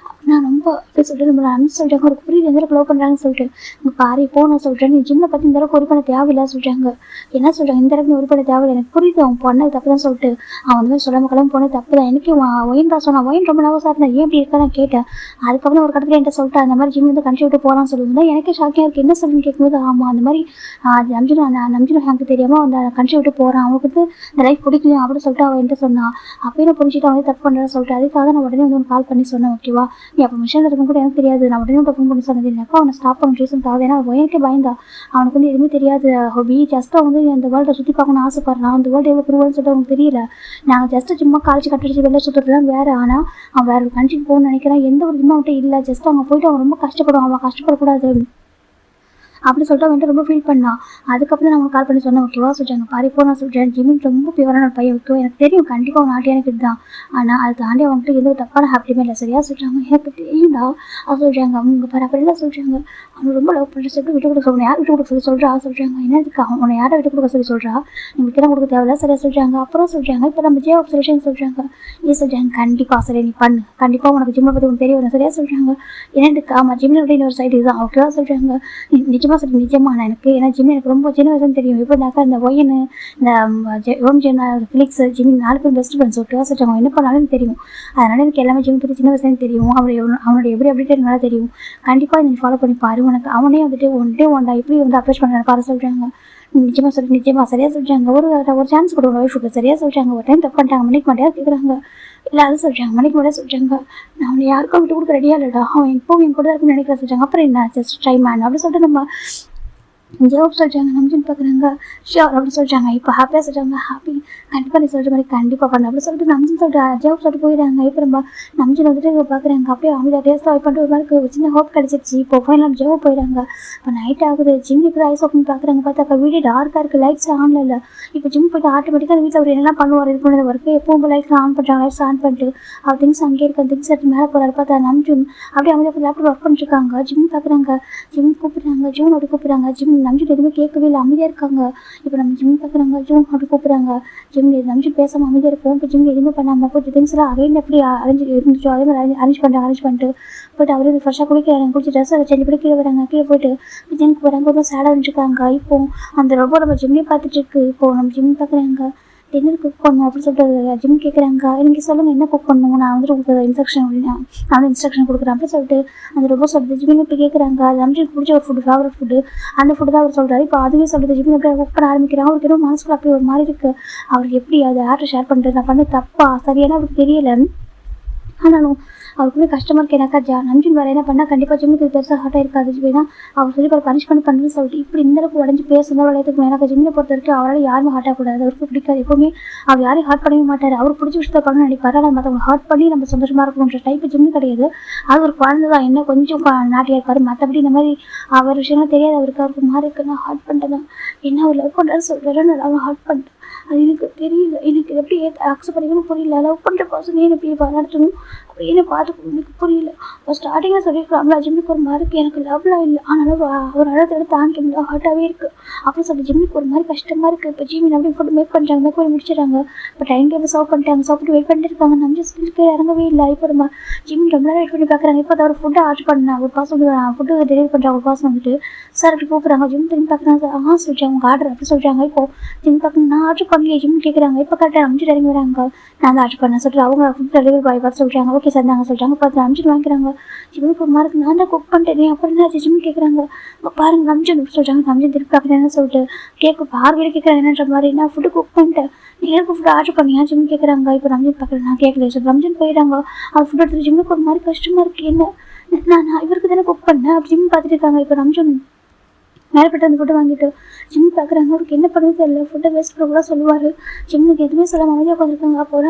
நான் ரொம்ப அப்படி சொல்லிட்டு நம்மளை அனுப்பிச்சு சொல்கிறாங்க. ஒரு புரியுது எந்த அளவுக்கு லவ் பண்ணுறாங்கன்னு சொல்லிட்டு. உங்கள் பாரு இப்போ நான் சொல்கிறேன், நீ ஜிம்மில் பற்றி இந்த அளவுக்கு ஒரு பண்ண தேவையில்லை சொல்கிறாங்க. என்ன சொல்கிறாங்க, இந்த அளவுக்கு ஒரு பண்ண தேவையில்லை, எனக்கு புரியுது அவன் பொண்ணு தப்பு தான் சொல்லிட்டு. அவன் வந்து மாதிரி சொல்லாமல் கிளம்பி போனது தப்பு தான். எனக்கு ஒயின் தான் சொன்னான். ஒயின் ரொம்ப நவசாக இருந்தால் ஏன் இப்படி இருக்கா நான் கேட்டேன். அதுக்கப்புறம் ஒரு கடத்தில் என்கிட்ட சொல்லிட்டு அந்த மாதிரி ஜிம் வந்து கண்ட்ரி விட்டு போகலான்னு சொல்லுவாங்க. எனக்கே ஷாக்கியாக இருக்குது. என்ன சொல்லுன்னு கேட்கும்போது ஆமாம் அந்த மாதிரி நம்பினா எனக்கு தெரியாமல் அந்த கண்ட்ரி விட்டு போகிறான், அவனுக்கு வந்து இந்த லைஃப் பிடிக்கலையும் அப்படின்னு சொல்லிட்டு அவன் என்கிட்ட சொன்னான். அப்பயும் புரிஞ்சுட்டு அவன் தப்பு பண்ணுறேன்னு சொல்லிட்டு அதுக்காக நான் உடனே வந்து கால் பண்ணி சொன்னேன். ஓகேவா, நீ அப்போ மிஷனில் இருக்கும் கூட எனக்கு தெரியாது. நான் உடனே ஃபோன் பண்ணி சொன்னது இல்லைனாக்கா அவனை ஸ்டாப் பண்ண ரீசன் ஆகுது. ஏன்னா எனக்கே பயந்தா. அவனுக்கு வந்து எதுவுமே தெரியாது ஹாபி. ஜஸ்ட்டாக வந்து அந்த வேர்ல்டை சுற்றி பார்க்கணும்னு ஆசைப்படுறான். அந்த வேர்ல்டு எவ்வளோ பெருவாள்னு சொல்லிட்டு அவனுக்கு தெரியல. நாங்கள் ஜஸ்ட்டு சும்மா காலேஜ் கட்டடிச்சு வெளில சுற்றுறதுலாம் வேறு. ஆனால் அவன் வேறு ஒரு கண்ட்ரிக்கு போகணும்னு நினைக்கிறான். எந்த ஒரு இதுவும் அவன்கிட்ட இல்லை. ஜஸ்ட் அவங்க போயிட்டு அவன் ரொம்ப கஷ்டப்படுவான். அவன் கஷ்டப்படக்கூடாது அப்படி சொல்லிட்டு வந்துட்டு ரொம்ப ஃபீல் பண்ணான். அதுக்கப்புறம் நான் கால் பண்ணி சொன்னேன். ஓகேவா சொல்கிறாங்க. பாரு இப்போ நான் சொல்கிறேன், ஜிமின் ரொம்ப பியூரான ஒரு பையன். ஓகேவா, எனக்கு தெரியும் கண்டிப்பாக அவன் நாட்டியான கிட்ட தான். ஆனால் அது தாண்டி அவன்கிட்ட எந்த ஒரு தப்பான ஹாப்பியுமே இல்லை. சரியா சொல்கிறாங்க. எனக்கு தெரியும்டா அது சொல்கிறாங்க. அவங்க பாரு அப்படிலாம் சொல்கிறாங்க. அவன் ரொம்ப லவ் பண்ணுற சொல்லி விட்டு கொடுக்க சொல்லணும். யார் விட்டு கொடுக்க சொல்லி சொல்கிறா சொல்கிறாங்க. என்னதுக்கு அவனை யாரை விட்டு கொடுக்க சொல்லி சொல்கிறா, உங்களுக்கு தான் கொடுக்க தேவையில்ல. சரியா சொல்கிறாங்க. அப்புறம் சொல்கிறாங்க இப்போ நம்ம ஜெயஹோப் சொல்லிட்டு சொல்கிறாங்க. ஏன் சொல்கிறாங்க, கண்டிப்பாக சரி நீ பண்ணு, கண்டிப்பாக உனக்கு ஜிம்மை பற்றி உனக்கு தெரிய வரும். சரியா சொல்கிறாங்க. என்னதுக்கு ஆமாம் ஜிம்மில் விட இன்னொரு சைடு இதுதான். ஓகேவா சொல்கிறாங்க. நிஜமாக சரி நிஜமா நான் எனக்கு ஏன்னா ஜிம்மி எனக்கு ரொம்ப சின்ன வயசுன்னு தெரியும். எப்போனாக்கா இந்த ஒயனு இந்த ரோம் ஜென்னா ஃபிலிக்ஸ் ஜிம்மி 4 பேர் பெஸ்ட் ஃப்ரெண்ட்ஸ். ஓகேவா சொல்கிறாங்க. என்ன பண்ணாலும் எனக்கு தெரியும். அதனால் எனக்கு எல்லாமே ஜிம்மி பற்றி சின்ன வயசுலேருந்து தெரியும். அவனோட எப்படி அப்டேட் எனக்கு நல்லா தெரியும். கண்டிப்பாக நீ ஃபாலோ பண்ணி பாரு. உனக்கு அவனே வந்துட்டு ஒன்டா எப்படி வந்து அப்ரோச் பண்ணுறாங்க பாரு சொல்கிறாங்க. நிஜமாக சொல்லி நிஜமாக சரியாக சொல்கிறாங்க. ஒரு சான்ஸ் கொடுங்க ஒய்ஃபுக்கு. சரியாக சொல்கிறாங்க. ஒரு டைம் தப்பு பண்ணிட்டாங்க, மன்னிக்க மாட்டேயா கேட்குறாங்க. இல்லை அது சொல்கிறாங்க, மன்னிக்க மாட்டேயா சொல்கிறாங்க. நான் அவனை யாருக்கும் விட்டு கொடுக்க ரெடியாக இல்லைடா, அவன் எப்போவும் என் கூட இருக்குன்னு நினைக்கிறேன் சொல்கிறாங்க. அப்புறம் என்ன ஜஸ்ட் ட்ரை மேன் அப்படி சொல்லிட்டு நம்ம ஜெயஹோப் சொல்கிறாங்க. நம்பின்னு பார்க்குறாங்க. ஷியோர் அப்படி சொல்கிறாங்க. இப்போ ஹாப்பியாக சொல்கிறாங்க. ஹாப்பி கண்டிப்பாக நீ சொல்கிற மாதிரி கண்டிப்பாக பண்ணு அப்படி சொல்லிட்டு நம்பின்னு சொல்லிட்டு ஜெயஹோப் சொல்லிட்டு போயிடுறாங்க. இப்போ நம்ம நம்பின்னு வந்துட்டு பார்க்குறாங்க. அப்படியே அவங்க டேஸ்ட்டாக வெயிட் பண்ணிட்டு ஒரு மாதிரி சின்ன ஹோப் கிடச்சிருச்சு. இப்போ ஃபைனல் ஜெயஹோப் போயிடுறாங்க. இப்போ நைட் ஆகுது. ஜிம் இப்போ ஐஸ் ஓப்பன் பார்க்குறாங்க. பார்த்தாக்கா வீடு டார்க்காக இருக்குது, லைட்ஸ் ஆன்ல இல்லை. இப்போ ஜிம் போய்ட்டு ஆட்டோமேட்டிக்காக அந்த வீட்டில் அவர் என்னெல்லாம் பண்ணுவார் இது பண்ணது ஒர்க்கு எப்பவும் லைட்ஸ் ஆன் பண்ணுறாங்க. லைட்ஸ் ஆன் பண்ணிட்டு அவர் திங்ஸ் அங்கேயே இருக்க திங்ஸ் எடுத்து மேலே போகிறாரு. பார்த்தா நம்பியும் அப்படியே அவங்க லேப்டாப் ஒர்க் பண்ணிட்டுருக்காங்க. ஜிம் பார்க்குறாங்க. ஜிம் கூப்பிட்றாங்க. ஜூன் அப்படி கூப்பிட்றாங்க. ஜிம் நம்பிட்டு எதுவுமே கேட்கவே இல்லை, அமைதியாக இருக்காங்க. இப்போ நம்ம ஜிம் பார்க்குறாங்க. ஜூன் அப்படி கூப்பிட்றாங்க. ஜிம் நம்பிட்டு பேசாமல் அமைதியாக இருக்கும். இப்போ ஜிம் எதுவுமே பண்ணாமல் போய்ட்டு திங்ஸ்லாம் அரேஞ்ச் எப்படி அரேஞ்ச் இருந்துச்சோ அதே மாதிரி அரேஞ்ச் பண்ணிட்டு போய்ட்டு அவரு ஃப்ரெஷ்ஷாக குளிக்கிறாங்க. குளிச்சு ட்ரெஸ் அதை சேஞ்ச் பண்ணி கீழே வராங்க. கீழே போய்ட்டு ஜிம்க்கு போகிறாங்க. ரொம்ப சேடாக இருந்துருக்காங்க. இப்போ அந்த ரொம்ப நம்ம ஜிம்மே பார்த்துட்டு இருக்கு. இப்போது நம்ம ஜிம் பார்க்குறாங்க. டின்னர் குக் பண்ணணும் அப்படின்னு சொல்லிட்டு ஜிம் கேட்குறாங்க. எனக்கு சொல்லுங்கள் என்ன குக் பண்ணணும், நான் வந்துட்டு உங்களுக்கு இன்ஸ்ட்ரக்ஷன் கொடுக்குறேன் அப்படின்னு சொல்லிட்டு அந்த ரொம்ப சொல்லுது. ஜிம்மின் இப்போ கேட்குறாங்க. அது நமக்கு பிடிச்ச ஒரு ஃபேவரட் ஃபுட்டு அந்த ஃபுட்டு தான் அவர் சொல்கிறாரு. இப்போ அதுவே சொல்லுது. ஜிம்மின் எப்படி குக் பண்ண ஆரம்பிக்கிறாங்க. அவருக்கு எதுவும் மனசுக்குள்ள அப்படி ஒரு மாதிரி இருக்குது. அவருக்கு எப்படி அதை யார்கிட்ட ஷேர் பண்ணுறது, நான் பண்ண தப்பா சரியான அவருக்கு தெரியலை. ஆனாலும் அவருக்குமே கஷ்டமாக இருக்குது. எனக்கா நம்பின் வேறு என்ன பண்ணால் கண்டிப்பாக ஜிம்முக்கு பெருசாக ஹார்ட்டாக இருக்காது. ஏன்னா அவர் சொல்லி பனிஷ்மெண்ட் பண்ணுறதுன்னு சொல்லிட்டு இப்படி இந்தளவுக்கு உடஞ்சி பேசுகிறதா விளையாட்டுக்கு எனக்கு ஜிம்மில் பொறுத்த வரைக்கும் அவரால் யாருமே ஹார்ட் ஆகக்கூடாது. அவருக்கு பிடிக்காது. எப்போவுமே அவர் யாரையும் ஹார்ட் பண்ணவே மாட்டார். அவருக்கு பிடிச்ச விஷயத்தை பண்ணணும்னு நினைப்பார். ஆனால் மற்றவங்க ஹார்ட் பண்ணி நம்ம சந்தோஷமாக இருக்கணுன்ற டைப்பு ஜிம்மு கிடையாது. அது ஒரு குழந்தை தான், என்ன கொஞ்சம் நாட்டியாக இருப்பார். மற்றபடி இந்த மாதிரி அவர் விஷயம்லாம் தெரியாது அவருக்கு. அவருக்கு மாறி இருக்குன்னா ஹார்ட் பண்ணிட்டேன் என்ன அவர் லவ் பண்ணுறாரு சொல்கிறாரு. நான் ஹார்ட் பண்ணிட்டேன் அது எனக்கு தெரியல. எனக்கு எப்படி அக்செப்ட் பண்ணிக்கணும்னு புரியல. லவ் பண்ணுற பர்சன் ஏன் எப்படி நடத்தணும் அப்படின்னு பார்த்துக்கணும் எனக்கு புரியல. இப்போ ஸ்டார்டிங்காக சொல்லியிருக்கலாம்ல, ஜிம்முக்கு ஒரு மாதிரி இருக்குது, எனக்கு லவ்லாம் இல்லை, ஆனாலும் ஒரு அழகோட தாங்கிக்க முடியல, ஹார்ட்டாகவே இருக்குது அப்படின்னு சொல்லி ஜிம்முக்கு ஒரு மாதிரி கஷ்டமாக இருக்குது. இப்போ ஜிம்மி அப்படி ஃபுட்டு மேக் பண்ணுறாங்க, மேக் பண்ணி முடிச்சிடறாங்க. இப்போ டைம் டேபிள் சர்வ் பண்ணிட்டாங்க, சாப்பிட்டு வெயிட் பண்ணிட்டு இருக்காங்க. நம்ம ஸ்கில்ஸ்க்கு இறங்கவே இல்லை. இப்போ நம்ம ஜிம்மி ரொம்ப நேரம் வெயிட் பண்ணி பார்க்குறாங்க. இப்போ ஒரு ஃபுட்டு ஆர்டர் பண்ணேன், ஒரு பாஸ் ஃபுட்டு டெலிவரி பண்ணுறாங்க. ஒரு பாஸ் வந்துட்டு சார் அப்படி கூப்பிட்றாங்க. ஜிம் திரும்பி பார்க்குறாங்க. சார் சொல்லிட்டாங்க உங்கள் ஆர்டர் அப்படி சொல்கிறாங்க. இப்போ ஜிம் பார்க்குறாங்க, நான் ஆர்டர் பண்ணலையே ஜிம் கேட்குறாங்க. இப்போ கரெக்டாக அனுப்பிச்சு இறங்கி வராங்க. நான் தான் ஆர்டர் பண்ணேன் சொல்லிட்டு அவங்க ஃபுட் டெலிவரி பாய் பார்த்து சொல்கிறாங்க. ஓகே சார் நாங்கள் சொல்கிறாங்க. பார்த்து அனுப்பிச்சு வாங்கிக்கிறாங்க. ஜிம்முக்கு ஒரு மார்க்கு நான் தான் குக் பண்ணிட்டேன், அப்புறம் என்ன ஜிம் கேட்குறாங்க. பாருங்க நம்ஜன் சொல்கிறாங்க. நம்ஜன் திருப்பி பார்க்குறேன்னு சொல்லிட்டு பார்வையில் கேட்குறாங்க என்னன்ற மாதிரி. நான் ஃபுட்டு குக் பண்ணிட்டேன், நீங்கள் ஃபுட்டு ஆர்டர் பண்ணியா ஜிம் கேட்குறாங்க. இப்போ நம்ஜன் பார்க்குறேன், நான் கேட்கல சார். நம்ஜன் போயிடுறாங்க. அந்த ஃபுட் எடுத்துட்டு ஜிம்முக்கு ஒரு மாதிரி கஷ்டமாக இருக்குது. என்ன நான் இவருக்கு தானே குக் பண்ணேன் அப்படி ஜிம் பார்த்துட்டு இருக்காங்க. இப்போ நம்ஜன் மேலப்பட்டு அந்த ஃபுட்டை வாங்கிட்டு ஜிம் பார்க்குறாங்க. அவருக்கு என்ன பண்ணுறது தெரியல. ஃபுட்டை வேஸ்ட் பண்ண கூட சொல்லுவார். ஜிம்முக்கு எதுவுமே சொல்லாமல் அமைதியாக உட்காந்துருக்காங்க. அப்போ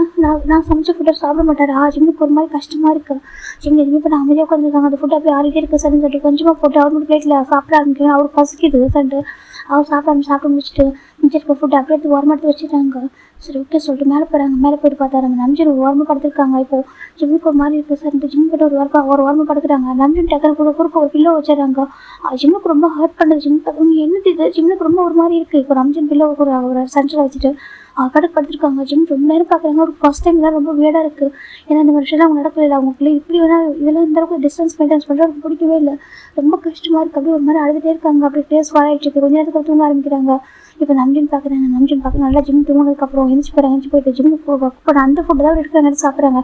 நான் சமைச்ச ஃபுட்டை சாப்பிட மாட்டாரா. ஜிம்முக்கு ஒரு மாதிரி கஷ்டமாக இருக்குது. ஜிம் எதுவுமே பண்ண அமைதியாக உட்காந்துருக்காங்க. அந்த ஃபுட்டை அப்படியே ஆறிட்டே இருக்குது சரின்னு சொல்லிட்டு கொஞ்சமாக போட்டு அவர் மட்டும் பிளேட்டில் சாப்பிட ஆரம்பிக்கிறேன். அவருக்கு பசிக்குது சொல்லிட்டு அவர் சாப்பிட்டு முடிச்சுட்டு மிச்சிருக்க ஃபுட்டை அப்படியே எடுத்து ஓரமாக எடுத்து வச்சுட்டாங்க. சரி ஓகே சொல்லிட்டு மேலே போகிறாங்க. மேலே போயிட்டு பார்த்தா நம்ம நம்ஜன் ஒரு ஓரமாக படுத்துருக்காங்க. இப்போது ஜிம்முக்கு ஒரு மாதிரி இருக்குது சார். ஜிம் போய்ட்டு ஒரு ஓரமாக படுக்கிறாங்க. நம்ஜன் டக்குனு குறுக்க ஒரு பில்லோ வச்சுறாங்க. ஜிம்முக்கு ரொம்ப ஹர்ட் பண்ணுறது. ஜிம் என்னது இது ஜிம்முக்கு ரொம்ப ஒரு மாதிரி இருக்குது. இப்போ நம்ஜன் பில்லோ ஒரு சென்டரில் வச்சுட்டு கடுக்கு படுத்துருக்காங்க. ஜிம் ரொம்ப நேரம் பார்க்குறாங்க. ஒரு ஃபஸ்ட் டைம் தான் ரொம்ப வேடாக இருக்குது. ஏன்னா இந்த வருஷம்லாம் அவங்க நடக்கல. அவங்களுக்கு இப்படி வேணால் இதெல்லாம் இந்த அளவுக்கு டிஸ்டன்ஸ் மெயின்டைன்ஸ் பண்ணுறது அவங்களுக்கு பிடிக்கவே இல்லை. ரொம்ப கஷ்டமாக இருக்குது. அப்படியே ஒரு மாதிரி அழுதுகிட்டே இருக்காங்க. அப்படி ஃபேஸ் வாழாயிட்டு இருக்குது. கொஞ்ச நேரத்துக்கு தூங்க ஆரம்பிக்கிறாங்க. இப்போ நம்ஜன் பார்க்குறாங்க. நம்ஜன் பார்க்க நல்லா ஜிம் தூங்கினதுக்கப்புறம் எந்திரிச்சு போயிட்டு ஜிம்முக்கு போகிற அந்த ஃபுட்டு தான் எடுக்கிறாங்க சாப்பிட்றாங்க.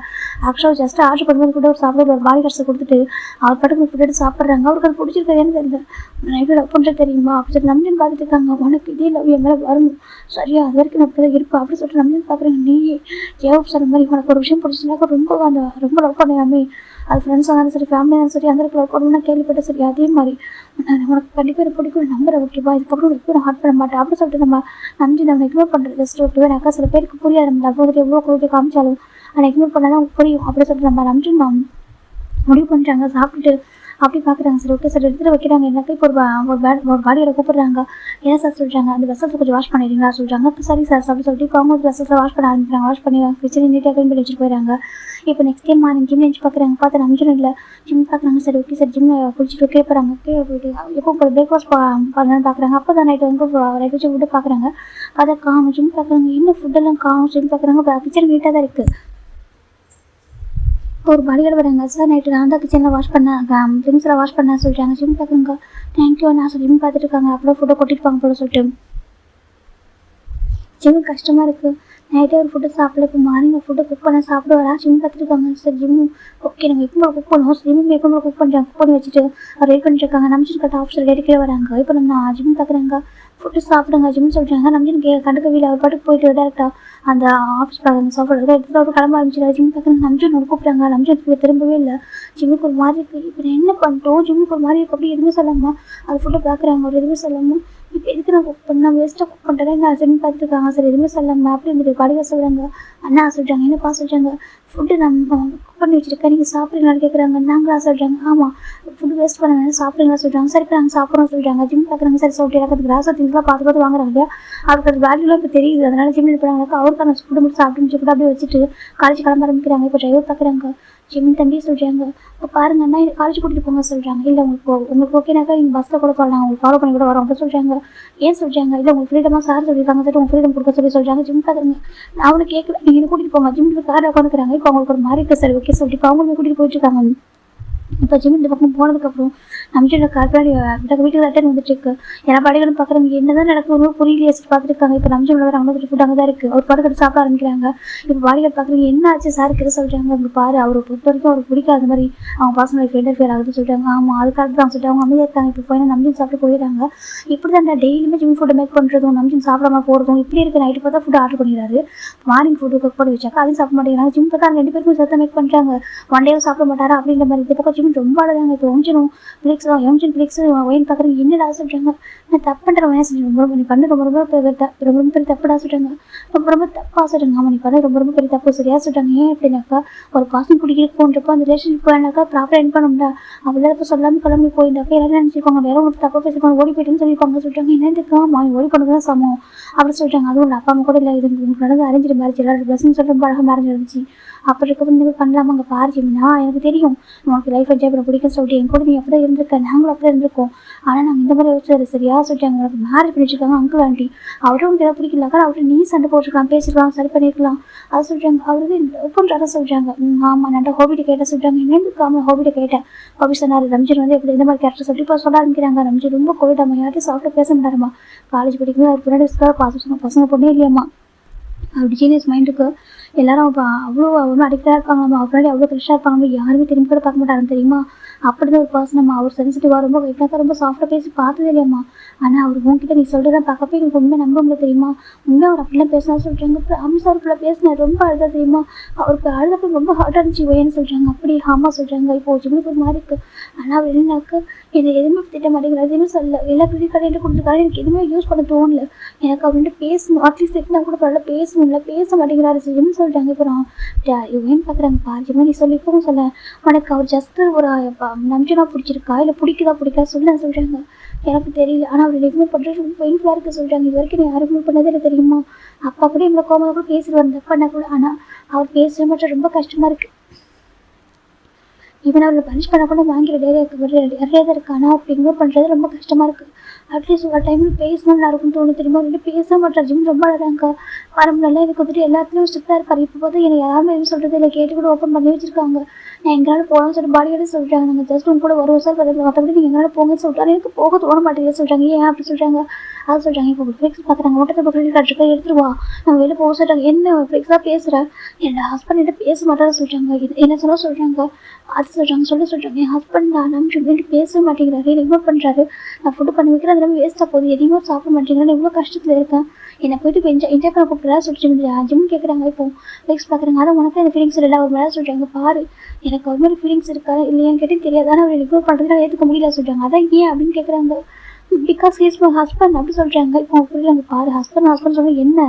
ஆக்சுவலாக ஜஸ்ட் ஆர்டர் பண்ணும்போது கூட ஒரு சாப்பிட ஒரு பாடி கார்ட்ஸை கொடுத்துட்டு அவர் பட்டுக்கு ஃபுட் எடுத்து சாப்பிட்றாங்க. அவருக்கு அது பிடிச்சிருக்கேன்னு தெரியல. நான் எப்படி லவ் பண்ணுறது தெரியுமா அப்படி சொல்லி நம்ஜன் பார்த்துட்டு இருக்காங்க. உனக்கு இதே லவ் என் மேலே வரணும் சரியா, அது வரைக்கும் நான் அப்படி தான் இருப்பேன் அப்படி சொல்லிட்டு நம்ஜன் பார்க்குறேங்க. நீ ஜெயப் சொன்ன மாதிரி உனக்கு ஒரு விஷயம் பிடிச்சிருந்தாக்கா ரொம்ப லவ் பண்ணாமே, அது ஃப்ரெண்ட்ஸாக இருந்தாலும் சரி ஃபேமிலியாக இருந்தாலும் சரி அந்த இடத்துல லவ் பண்ணணும்னா கேள்விப்பட்டேன் சரி. அதே மாதிரி நான் உனக்கு கண்டிப்பாக எனக்கு பிடிக்கும் நம்பரை ஓகேவா, இதுக்கப்புறம் எப்போ நான் ஹார்ட் பண்ண மாட்டேன் அப்படி சொல்லிட்டு நம்ம நம்பி நம்ம இக்னோர் பண்ணுறது ஜஸ்ட் ஓகேவா. அக்கா சில பேருக்கு புரியாது நம்ம லவ் வந்துட்டு எவ்வளோ கோரிக்கை காமிச்சாலும் ஆனால் இக்னோர் பண்ணால் தான் புரியும் அப்படி சொல்லிட்டு நம்ம நம்பி முடிவு பண்ணுறாங்க. சாப்பிட்டுட்டு அப்படி பார்க்குறாங்க. சரி ஓகே சார் எடுத்துகிட்டு வைக்கிறாங்க. எனக்கு இப்போ ஒரு பாடியோட கூப்பிட்றாங்க. என்ன சார் சொல்கிறாங்க, அந்த வெசல்ஸை கொஞ்சம் வாஷ் பண்ணிடுறீங்களா சொல்கிறாங்க. இப்போ சரி சார் அப்படி சொல்லிட்டு இப்போ அவங்க வெசல்ஸில் வாஷ் பண்ண ஆரம்பிக்கிறாங்க. வாஷ் பண்ணி கிச்சனை நீட்டாக க்ளீன் பண்ணி வச்சுட்டு போயிடறாங்க. இப்போ நெக்ஸ்ட் டைம் மார்னிங் ஜிம் நினச்சி பார்க்குறாங்க. பார்த்து நம்பிச்சும் இல்லை ஜிம் பார்க்குறாங்க. சரி ஓகே சார் ஜிம் குளிச்சுட்டு கேட்குறாங்க. போயிட்டு எப்போ இப்போ பிரேக்ஃபாஸ்ட் பண்ணலான்னு பார்க்குறாங்க. அப்போ தான் நைட்டு வந்து ரைட் வச்சு ஃபுட்டு பார்க்குறாங்க. அதை காணும் ஜிம் பார்க்குறாங்க. என்ன ஃபுட்டெல்லாம் காணும் ஜிம் பார்க்குறாங்க. கிச்சன் நீட்டாக தான் இருக்குது. ஒரு பாடியோட வராங்க. சார் நைட்டு நான் தான் கிச்சனில் வாஷ் பண்ணேன் திங்ஸில் வாஷ் பண்ணேன் சொல்லிட்டாங்க. ஜிம் பார்க்குறாங்க. தேங்க்யூ நான் சொல்லி ஜிம் பார்த்துட்டு இருக்காங்க. அப்புறம் ஃபுட்டை கொட்டிட்டு போல சொல்லிட்டு ஜிம் கஷ்டமாக இருக்குது. நைட்டே ஒரு ஃபுட்டு சாப்பிடல. இப்போ மார்னிங் ஃபுட்டு குக் பண்ண சாப்பிடுவாரா ஜிம் பார்த்துருக்காங்க. சார் ஜிம் ஓகே நம்ம எப்போ குக் பண்ணுவோம் ஜிம் எப்போ குக் பண்ணுறாங்க. குக் பண்ணி வச்சுட்டு ரெடி பண்ணிட்டுருக்காங்க. நம்பிச்சிருக்க ஆஃபீஸில் ரெடிக்கே வராங்க. இப்போ நம்ம ஜிம் பார்க்குறாங்க. ஃபுட்டு சாப்பிடுங்க ஜிம் சொல்கிறாங்க. நம்பிச்சு கண்டுக்க வீட்டில் அவர் பாட்டுக்கு போயிட்டு டேரெக்டாக அந்த ஆஃபீஸ் பார்க்குற சாப்பிட்றது எடுத்துகிட்டு அவர் கிளம்ப ஆரம்பிச்சிடாரு. ஜிம் பார்க்குறாங்க. நம்பிச்சு கூப்பிட்றாங்க. நம்பிச்சு திரும்பவே இல்லை. ஜிம்முக்கு ஒரு மாதிரி இருக்குது. இப்போ என்ன பண்ணிட்டோம் ஜிம்முக்கு ஒரு மாதிரி இருக்குது. அப்படி எதுவுமே சொல்லாமல் அது ஃபுட்டை பார்க்குறாங்க. ஒரு எதுவுமே சொல்லாமல் இப்போ எதுக்கு நான் குக் பண்ணேன் வேஸ்ட்டாக குக் பண்ணுறேன் நான் ஜிம் பார்த்துருக்காங்க. சரி எதுவுமே சொல்லாமல் அப்படி இருந்துட்டு பாடியாக சொல்கிறாங்க. அண்ணா சொல்கிறாங்க. என்னப்பா சொல்கிறாங்க. ஃபுட்டு நம்ம குக் பண்ணி வச்சுருக்கேன் நீங்கள் சாப்பிட்றீங்களான்னு கேட்குறாங்க. நாங்களா சொல்கிறாங்க. ஆமாம் ஃபுட்டு வேஸ்ட் பண்ண வேணும் சாப்பிட்றீங்களா சொல்கிறாங்க. சரி இப்போ நாங்கள் சாப்பிட்றோம் சொல்கிறாங்க. ஜிம் பார்க்குறாங்க. சரி சொல்லிட்டு எனக்கு அது கிராஸாக திங்ஸ்லாம் பார்த்து வாங்குறாங்க இல்லையா அவருக்கு அது வேல்யூலாம் இப்போ தெரியுது. அதனால் ஜிம் போகிறாங்க. அவருக்கான ஃபுட்டு மட்டும் சாப்பிட்டு கூட அப்படியே வச்சுட்டு காலேஜ் கிளம்ப ஆரம்பிக்கிறாங்க. இப்போ டிரைவர் பார்க்குறாங்க. ஜிம் தம்பி சொல்கிறாங்க. இப்போ பாருங்க அண்ணா எனக்கு காலேஜ் கூட்டிகிட்டு போங்க சொல்கிறாங்க. இல்லை உங்களுக்கு ஓகேனாக்கா நீங்கள் பஸ்ஸில் கூட போகலாம் உங்களுக்கு ஃபாலோ பண்ணி கூட வரோம் அப்படி சொல்கிறாங்க. ஏன் சொல்கிறாங்க. இல்லை உங்களுக்கு ஃப்ரீடமாக சார் சொல்லியிருக்காங்க சார் உங்களுக்கு ஃப்ரீடம் கொடுக்க சொல்கிறாங்க. ஜிம் பார்க்குறேங்க. நான் அவனை கேட்கல நீங்கள் என்ன கூட்டிகிட்டு போங்க ஜிம்மில் காரில் உட்காந்துக்கிறாங்க. இப்போ அவங்களுக்கு ஒரு மாதிரி இருக்குது சார் ஓகே சொல்லிட்டு இப்போ அவங்களுக்கு கூட்டிகிட்டு போயிட்டுருக்காங்க. இப்போ ஜிம் இந்த பக்கம் போனதுக்கப்புறம் நம்பிச்சோட கார்பரேட் வீட்டுக்கு ரிட்டர்ன் வந்துட்டு இருக்கு. எல்லா பாடிகளும் பார்க்குறாங்க. என்ன தான் நடக்குது புரியலையே பார்த்துருக்காங்க. இப்போ நம்பிச்சோட வர அவங்க ஃபுட் அங்கே தான் இருக்குது. அவர் பாடுக்கிட்டு சாப்பிட ஆரம்பிக்கிறாங்க. இப்போ பாடிகள் பார்க்குறீங்க என்ன ஆச்சு சார் கிட்ட சொல்கிறாங்க. அவங்க பாரு அவரை பொறுத்த வரைக்கும் அவருக்கு பிடிக்காத மாதிரி அவங்க பர்சனல் லைஃப் இன்டர்ஃபியர் ஆகுதுன்னு சொல்லிட்டாங்க. ஆமாம் அதுக்காக தான் சொல்லிட்டு அவங்க அமைதியாக இருக்காங்க. இப்போ ஃபைனல் நம்பிச்சு சாப்பிட்டு போயிடுறாங்க. இப்படி தான் டெய்லியுமே ஜிம் ஃபுட்டை மேக் பண்ணுறதும் நம்பிச்சு சாப்பிடாம போகிறதும் இப்படி இருக்குது. நைட்டு பார்த்தா ஃபுட் ஆர்டர் பண்ணிடுறாரு. மார்னிங் ஃபுட்டு குக் பண்ணி வச்சாக்கா அதையும் சாப்பிட மாட்டேங்கிறாங்க. ஜிம் பார்த்தா 2 பேருக்கும் சேர்த்து மேக் பண்ணுறாங்க. ஒன் டேவும் சாப்பிட மாட்டாரா அப்படின்ற மாதிரி. இந்த பக்கம் ஜிமின் ரொம்ப அழுதாங்க. இப்போ எம்ஜின் ஃபிளிக்ஸ் ஒயின் பார்க்குறீங்க என்னடா சொல்கிறாங்க, நான் தப்பு பண்ணுற வயசு ரொம்ப நீ பண்ண ரொம்ப ரொம்ப பெரிய தப்புடா சொல்கிறாங்க, ரொம்ப தப்பாக சொல்கிறாங்க. ஆமாம் நீ பண்ண ரொம்ப பெரிய தப்பு சரியா சொல்கிறாங்க. ஏன் அப்படின்னாக்கா ஒரு பாசம் பிடிக்கிறதுக்கு போன்றப்போ அந்த ரிலேஷன்ஷிப் போனாக்கா ப்ராப்பராக என் பண்ணணும்டா. அவளை இப்போ சொல்லாமல் கிளம்பி போயிருந்தாக்கா எல்லாரும் நினச்சிருப்பாங்க வேற ஒரு தப்பாக பேசிப்பாங்க ஓடி போயிட்டுன்னு சொல்லியிருப்பாங்க சொல்கிறாங்க. என்னதுக்கா ஓடி பண்ணது தான் சமம் அப்படி சொல்கிறாங்க. அதுவும் இல்லை அப்பா அம்மா கூட இல்லை, இது உங்களுக்கு நடந்து அரேஞ்ச் மேரேஜ் எல்லாரும் பிளஸிங் சொல்லிட்டு ரொம்ப அழகாக மேரேஜ் இருந்துச்சு. அப்படி இருக்க இந்த மாதிரி பண்ணலாமா அங்கே பாரு ஜிமினா, எனக்கு தெரியும் உனக்கு லைஃப் என்ஜாய் பண்ண பிடிக்குன்னு சொல்லிட்டு என் கூட நீ அப்படியே இருந்திருக்க, நாங்களும் அப்படியே இருந்திருக்கோம். ஆனால் நாங்கள் இந்த மாதிரி யோசிச்சு சரியா சொல்லிட்டாங்க. உனக்கு மேரேஜ் பண்ணிச்சிருக்காங்க அங்கிள் ஆண்டி, அவரும் உனக்கு எதாவது பிடிக்கலாக்கா அவர்கிட்ட நீ சண்டை போட்டுருக்கலாம் பேசிருக்கலாம் சரி பண்ணியிருக்கலாம் அதை சொல்கிறாங்க. அவருக்கு ஒப்புன்றார சொல்கிறாங்க. ஆமாம் நான் ஹோபிட்ட கேட்ட சொல்கிறாங்க. என்னென்னு ஹோபிட்ட கேட்டேன். ஹோபி சொன்னார் ரம்ஜன் வந்து எப்படி இந்த மாதிரி கேரக்டர் சொல்லி இப்போ சொல்ல ஆரம்பிக்கிறாங்க. ரம்ஜன் ரொம்ப கோவிடாமா யார்ட்டையும் சாஃப்டாக பேச மாட்டாருமா, காலேஜ் படிக்கும்போது அவர் பின்னாடி பசங்க பொண்ணே இல்லையாம்மா, அப்படி ஜீனியஸ் மைண்டுக்கு எல்லாரும் அவ்வளோ அடிக்டாக இருப்பாங்கம்மா, அவர் முன்னாடி அவ்வளோ ஃப்ரெஷ்ஷாக இருப்பாங்க, யாருமே திரும்பி கூட பார்க்க மாட்டாங்க தெரியுமா. அப்படி தான் ஒரு பர்சனம்மா, அவர் சென்சிட்டிவாக ரொம்ப எப்படினாக்கா ரொம்ப சாஃப்டாக பேசி பார்த்ததே இல்லையாம்மா. ஆனால் அவர் உங்ககிட்ட நீ சொல்கிறதான் பார்க்கப்போ எனக்கு உண்மை நம்ப முடியல தெரியுமா. உண்மை அவர் அப்படிலாம் பேசினா சொல்கிறாங்க. அப்புறம் அம்சா அவருக்குள்ள பேசினார் ரொம்ப அழுதா தெரியுமா, அவருக்கு அழுதப்போ ரொம்ப ஹார்ட் இருந்துச்சு ஒயன்னு சொல்கிறாங்க. அப்படி ஆமாம் சொல்கிறாங்க. இப்போ ஜிம்முக்கு ஒரு மாதிரி இருக்குது. ஆனால் அவர் என்னன்னாக்கா என்னை எதுவுமே திட்ட மாட்டேங்கிறார், எதுவுமே சொல்ல எல்லா கிரெடிட் கார்டு என்கிட்ட கொடுத்துருக்காரு, எனக்கு எதுவுமே யூஸ் பண்ண தோணல, எனக்கு அவர்கிட்ட பேசணும் அட்லீஸ்ட் திட்டினா கூட பரவாயில்ல பேசணும்ல பேச மாட்டேங்கிறாரு ஜிம்னு சொல்லிட்டாங்க. இப்போ ஏன்னு பார்க்குறாங்க பாரு ஜிம்மா நீ சொல்லி இப்போவும் சொல்ல உனக்கு அவர் ஜஸ்ட்டு ஒரு நம்பினா பிடிச்சிருக்கா இல்லை பிடிக்கா சொல்ல சொல்கிறாங்க. எனக்கு தெரியல, ஆனால் அவர் ரெகுலர் பண்ணுறது ரொம்ப பெயின்ஃபுல்லாக இருக்குது சொல்கிறாங்க. இது வரைக்கும் நான் யாரும் பண்ணதே இல்லை தெரியுமா, அப்பா கூட இவ்வளோ கோமாக கூட பேசிடுவார் தப்பாண்ணா கூட, ஆனால் அவர் பேசுகிற மட்டும் ரொம்ப கஷ்டமாக இருக்குது. ஈவன் அவரை பனிஷ் பண்ண கூட வாங்கி நிறைய தான் இருக்குது, ஆனால் அப்படி இக்னோர் பண்ணுறது ரொம்ப கஷ்டமாக இருக்குது. அட்லீஸ்ட் ஒரு டைமில் பேசணும் இருக்குன்னு தோணும் தெரியுமா, ரெண்டு பேச மாட்டார் ஜிம் ரொம்ப அழகாங்க. வரம்புலாம் இதுக்கு வந்துட்டு எல்லாத்துலேயும் ஸ்ட்ரிக்டாக இருப்பார். இப்போ பார்த்து என்னை யாருமே எதுவும் சொல்கிறது இல்லை, கேட்டு கூட ஓப்பன் பண்ணி வச்சிருக்காங்க. நான் எங்களால் போகலாம்னு சொல்லிட்டு பாடியோட சொல்கிறாங்க. நாங்கள் ஜஸ்ட் உங்க கூட வருவோம் சார் மற்றபடி நீங்கள் எங்களால் போங்கன்னு சொல்கிறாங்க. எனக்கு போக தோண மாட்டேங்குது சொல்கிறாங்க. ஏன் அப்படி சொல்கிறாங்க அது சொல்கிறாங்க. இப்போ ஃபிளிக்ஸ் பார்க்குறாங்க ஓட்டத்தை கிரெடிட் கார்டு இருக்கா எடுத்துருவா நம்ம வெளியே போக சொல்கிறாங்க. என்ன ஃபிளிக்ஸாக பேசுகிறேன் என்னோட ஹஸ்பண்ட் கிட்ட பேச மாட்டான்னு சொல்கிறாங்க. இது என்ன சொல்கிறாங்க அது சொல்கிறாங்க. என் ஹஸ்பண்ட் நான் நம்ம பேசவே மாட்டேங்கிறாரு, இக்னோர் பண்ணுறாரு, நான் ஃபுட்டு பண்ணி வைக்கிறேன் அதெல்லாம் வேஸ்ட்டாக போகுது, எதையுமே சாப்பிட மாட்டேங்கிறேன், இவ்வளோ கஷ்டத்தில் இருக்கேன், என்னை போயிட்டு இப்போ என்ஜாய் பண்ண கூப்பிட்றா சொல்லிட்டு ஜிம் கேட்குறாங்க. இப்போ ஃபிளிக்ஸ் பார்க்குறாங்க. அதை உனக்கு அந்த ஃபீலிங்ஸ் இல்லை ஒரு மேலே சொல்கிறாங்க. பாரு எனக்கு ஒரு மாதிரி ஃபீலிங்ஸ் இருக்கா இல்லையான்னு கேட்டு தெரியாது, ஆனால் அவர் இக்னோர் பண்ணுறதுனால ஏற்றுக்க முடியல சொல்கிறாங்க. அதான் ஏன் அப்படின்னு கேட்குறாங்க. பிகாஸ் ஹீஸ் மை ஹஸ்பண்ட் அப்படி சொல்கிறாங்க. இப்போ புரியலாங்க பாரு ஹஸ்பண்ட் சொல்ல என்ன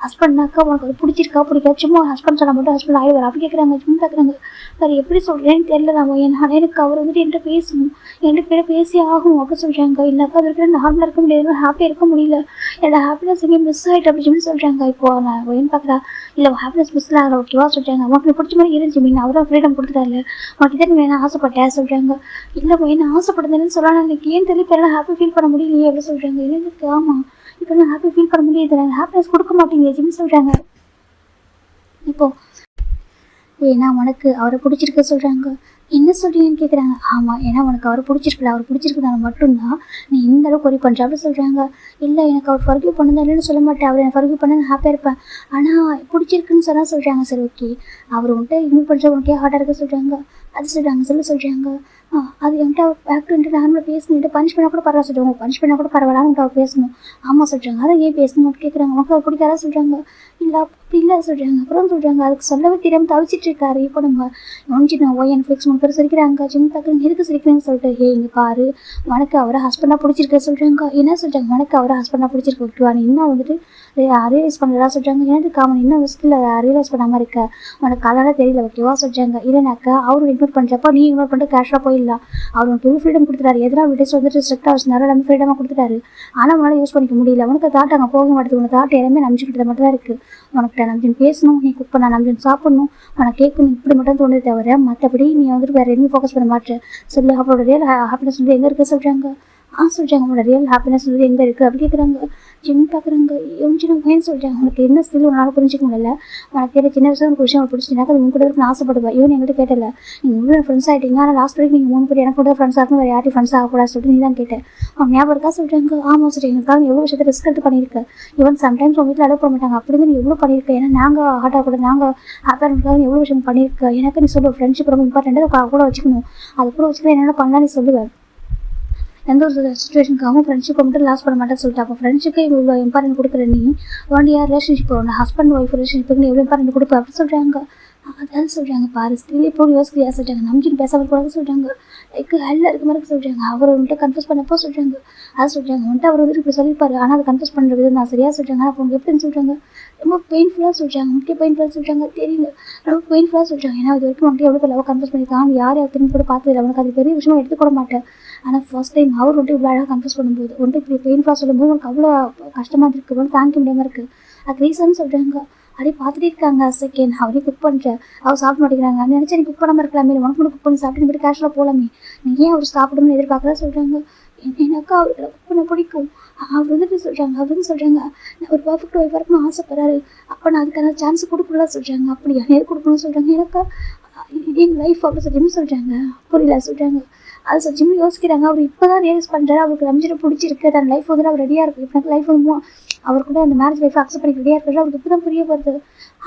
ஹஸ்பண்ட்னாக்கா உனக்கு அது பிடிக்கா சும்மா ஹஸ்பண்ட் சொன்னால் மட்டும் ஹஸ்பண்ட் ஆகிடுவார் அப்படி கேட்குறாங்க. சும்மா பார்க்குறாங்க. வேறு எப்படி சொல்கிறேன்னு தெரியல நான் எனக்கு அவர் வந்துட்டு என்கிட்ட பேசணும், என்கிட்ட பேசி ஆகும் அப்படி சொல்கிறாங்க. இல்லைக்கா அது இருக்கிற நார்மலாக இருக்க முடியாது, ஹாப்பியாக இருக்க முடியல, என்னோட ஹாப்பினஸ் எங்கே மிஸ் ஆகிட்டு அப்படின்னு சொல்கிறாங்க. இப்போ நான் ஏன்னு பார்க்குறா இல்லை ஹாப்பினஸ் மிஸ் ஆகிற ஓகேவா சொல்கிறாங்க. உனக்கு பிடிச்ச மாதிரி இருந்துச்சு மீன் அவரும் ஃப்ரீடம் கொடுத்துட்டாரு, உனக்கு இதை நீ வேணா ஆசைப்பட்டேன் சொல்கிறாங்க. இல்லை என்ன ஆசைப்படுதுன்னு சொல்லலாம் எனக்கு ஏன் தெரியல இப்போ ஹாப்பி ஃபீல் பண்ண முடியலையே அப்படின்னு சொல்கிறாங்க. எனக்கு ஆமாம் இப்போ நான் ஹாப்பி ஃபீல் பண்ண முடியுது, ஹாப்பினஸ் கொடுக்க மாட்டேங்குது ஜிம் சொல்கிறாங்க. இப்போ ஏன்னா உனக்கு அவரை பிடிச்சிருக்க சொல்கிறாங்க. என்ன சொல்கிறீங்கன்னு கேட்குறாங்க. ஆமாம் ஏன்னா உனக்கு அவர் பிடிச்சிருக்கல, அவர் பிடிச்சிருக்கனால மட்டும்தான் நீ இந்த அளவுக்கு ஒரி பண்ணுற அப்படி சொல்கிறாங்க. இல்லை எனக்கு அவர் ஃபர்கியூ பண்ணதான் இல்லைன்னு சொல்ல மாட்டேன், அவர் எனக்கு ஃபர்கியூ பண்ண நான் ஹாப்பியாக இருப்பேன், ஆனால் பிடிச்சிருக்குன்னு சொன்னால் சொல்கிறாங்க. சரி ஓகே அவர் உன்ட்டு இக்னோர் பண்ணுற உனக்கே ஹார்டாக இருக்க சொல்கிறாங்க. அது சொல்கிறாங்க. அது என்கிட்ட அவர் பேக் டு நார்மலாக பேசணுன்ட்டு பனிஷ் பண்ணால் கூட பரவாயில்ல சொல்கிறாங்க. பனிஷ் பண்ணால் கூட பரவாயில்ல அவர் பேசணும். ஆமாம் சொல்கிறாங்க. அதை ஏன் பேசணும்னு கேட்குறாங்க. உனக்கு அவர் பிடிக்காதா சொல்கிறாங்க. இல்லை அப்படி இல்லை சொல்கிறாங்க. அப்புறம் சொல்கிறாங்க அதுக்கு சொல்லவே தெரியாமல் தவிச்சிட்டு இருக்காரு. இப்போ நம்ம ஒய் ஃபிளிக்ஸ் 3 பேர் சிரிக்கிறாங்க. ஜிம் பார்க்குறேன் எதுக்கு சிரிக்கிறேன்னு சொல்லிட்டு இங்கே பாரு உனக்கு அவரை ஹஸ்பண்டாக பிடிச்சிருக்க சொல்கிறாங்க. என்ன சொல்கிறாங்க உனக்கு அவரை ஹஸ்பண்டாக பிடிச்சிருக்க ஓகேவா நீ இன்னும் வந்துட்டு ரியலைஸ் பண்ணுறதா சொல்கிறாங்க. எனக்கு காமன் இன்னும் விசில் ரியலைஸ் பண்ணாமல் இருக்க உனக்கு அதெல்லாம் தெரியல ஓகேவா சொல்கிறாங்க. இல்லைனாக்கா அவரும் இக்னோர் பண்ணுறப்போ நீ இக்னோர் பண்ணிட்டு கேஷாக போயிடலாம். அவர் உனக்கு எவ்வளோ ஃப்ரீடம் கொடுத்துட்டாரு, எதனால் விடேஸ் வந்துட்டு ஸ்ட்ரிக்டாக வச்சுருந்தாரு எல்லாமே ஃப்ரீடமாக கொடுத்துட்டாரு, ஆனால் உன்னால் யூஸ் பண்ணிக்க முடியல. உனக்கு தாட் அங்கே போக மாட்டேது, உனக்கு தாட் எல்லாமே நம்பிச்சுக்கிட்டது மட்டும் தான் இருக்குது. உனக்கு நம்பின் பேசணும், நீ குக் பண்ண நம்பின் சாப்பிடணும், உனக்கு கேட்கணும், இப்படி மட்டும் தோணுது தவிர மற்றபடி நீ வந்துட்டு வேறு எதுவும் ஃபோக்கஸ் பண்ண மாட்டேன் சொல்லி அவரோட ரியல் ஹாப்பினஸ் வந்து எங்கே இருக்குது சொல்கிறாங்க. சொல்கிறாங்க உங்களோட ரியல் ஹாப்பினஸ் வந்து எங்கே இருக்குது அப்படி கேட்குறாங்க. ஜிம் பார்க்குறாங்க. ஏன்னு சொல்கிறாங்க உனக்கு என்ன ஸ்கில் உன்னால் புரிஞ்சிக்க முடியல, உனக்கு தெரியல சின்ன வயசுல ஒரு விஷயம் பிடிச்சினாக்கா அது உங்க கூட நான் ஆசைப்படுவேன். இவன் எங்கிட்ட கேட்டல நீங்கள் உங்களோட ஃப்ரெண்ட்ஸ் ஆகிட்டீங்க, ஆனால் லாஸ்ட் வரைக்கும் நீங்கள் 3 பேர் எனக்கு கூட ஃப்ரெண்ட்ஸாக இருக்கும், வேறு யார்ட்டையும் ஃப்ரெண்ட்ஸ் ஆகக்கூடாது சொல்லிட்டு நீ தான் கேட்டேன். அவன் ஞாபகம் இருக்கா சொல்கிறாங்க. ஆமாம் சொல்கிறேன் எங்களுக்காக எவ்வளோ விஷயத்தை ரிஸ்க் எடுத்து பண்ணியிருக்கேன். ஈவன் சம்டைம்ஸ் உங்கள் வீட்டில் அலோவ் பண்ண மாட்டாங்க, அப்படி நீ எவ்வளோ பண்ணியிருக்கேன், ஏன்னா நாங்கள் ஹார்ட்டாக கூட நாங்கள் ஹாப்பியாக எவ்வளோ விஷயம் பண்ணியிருக்கேன். எனக்கு நீ சொல்லுவோம் ஃப்ரெண்ட்ஷிப் ரொம்ப இம்பார்ட்டண்ட்டாக கூட வச்சுக்கணும், அது கூட வச்சுக்கலாம் என்னென்ன பண்ணலாம் நீ சொல்லுவேன். எந்த ஒரு சுச்சுவேஷனுக்காகவும் ஃப்ரெண்ட்ஷிப்பை மட்டும் லாஸ் பண்ண மாட்டேன்னு சொல்லிட்டு அப்போ ஃப்ரெண்ட்ஷிப்பே இவ்வளோ இம்பார்ட்டன்ட் கொடுக்குற நீ ஒன் இயர் ரிலேஷன்ஷிப் ஒன்று ஹஸ்பண்ட் ஒய்ஃப் ரிலேஷன்ஷிப்புக்கு நீ எவ்வளோ இம்பார்ட்டன்ட் கொடுப்ப அப்படி சொல்கிறாங்க. அதான் சொல்கிறாங்க பாரு, ஸ்டில் இப்போ யோசிக்கிறியா சொல்கிறாங்க, நம்பின்னு பேசாமல் கூடாது சொல்கிறாங்க. லைக் ஹெல்ல இருக்க மாதிரி சொல்கிறாங்க. அவர் வந்துட்டு கன்ஃபியூஸ் பண்ணப்போ சொல்கிறாங்க. அதை சொல்கிறாங்க வந்துட்டு அவர் வந்துட்டு இப்படி சொல்லியிருப்பாரு, ஆனால் அதை கன்ஃபியூஸ் பண்ணுற விதம் நான் சரியாக சொல்கிறாங்க. அப்போ அவங்க எப்படின்னு சொல்கிறாங்க, ரொம்ப பெயின்ஃபுல்லாக சொல்கிறாங்க. முக்கிய பெயின்ஃபுல்லாக சொல்கிறாங்க, தெரியல, ரொம்ப பெயின்ஃபுல்லாக சொல்கிறாங்க. ஏன்னா அது வரைக்கும் வந்துட்டு எவ்வளோ லவ் கன்ஃபியூஸ் பண்ணியிருக்காங்க, யார் திரும்பி கூட பார்த்ததில்லை, அவனுக்கு அது பெரிய விஷயமா எடுத்துக்கூட மாட்டேன். ஆனால் ஃபர்ஸ்ட் டைம் அவர் வந்துட்டு இவ்வளோ அழகாக கன்ஃபியூஸ் பண்ணும்போது வந்துட்டு இப்படி பெயின்ஃபுல்லாக சொல்லும்போது உனக்கு அவ்வளோ கஷ்டமாக இருக்குது, வந்து தாங்கிக்க முடியாமல் இருக்குது. அது ரீசன் சொல்கிறாங்க. அப்படியே பார்த்துட்டே இருக்காங்க. செகண்ட் அவரே குக் பண்ணுறேன், அவர் சாப்பிட மாட்டேங்கிறாங்க. நினச்சா நீ குக் பண்ணாமல் இருக்கலாமே, உனக்கு மட்டும் குக் பண்ணி சாப்பிட்டு போய்ட்டு கேஷுவலாக போகலாமே, நீ ஏன் அவர் சாப்பிடணும்னு எதிர்பார்க்குறா சொல்கிறாங்க. எனக்கா அவருக்கு குக் பண்ண பிடிக்கும். அவர் வந்துட்டு சொல்கிறாங்க, அவர் வந்து சொல்கிறாங்க நான் ஒரு பர்ஃபெக்ட் ஒய்ஃபாக இருக்கணும்னு ஆசைப்படுறாரு, அப்போ நான் அதுக்கான சான்ஸ் கொடுக்கல சொல்கிறாங்க. அப்படியா நேரு கொடுக்கணும்னு சொல்கிறாங்க. எனக்கா எங்கள் லைஃப் அப்படி சொல்லின்னு சொல்கிறாங்க. புரியல சொல்கிறாங்க. அதை சொல்லி யோசிக்கிறாங்க. அவர் இப்போ தான் ரியலைஸ் பண்ணுறாரு அவருக்கு ரம்ஜினை பிடிச்சிருக்கு, தன் லைஃப் வந்து அவர் ரெடியாக இருக்குது, இப்போ லைஃப் வந்து அவர் கூட அந்த மேரேஜ் லைஃப் அக்செப்ட் பண்ணி ரெடியாக இருக்கிறது அவருக்கு இப்போ தான் புரிய வருது.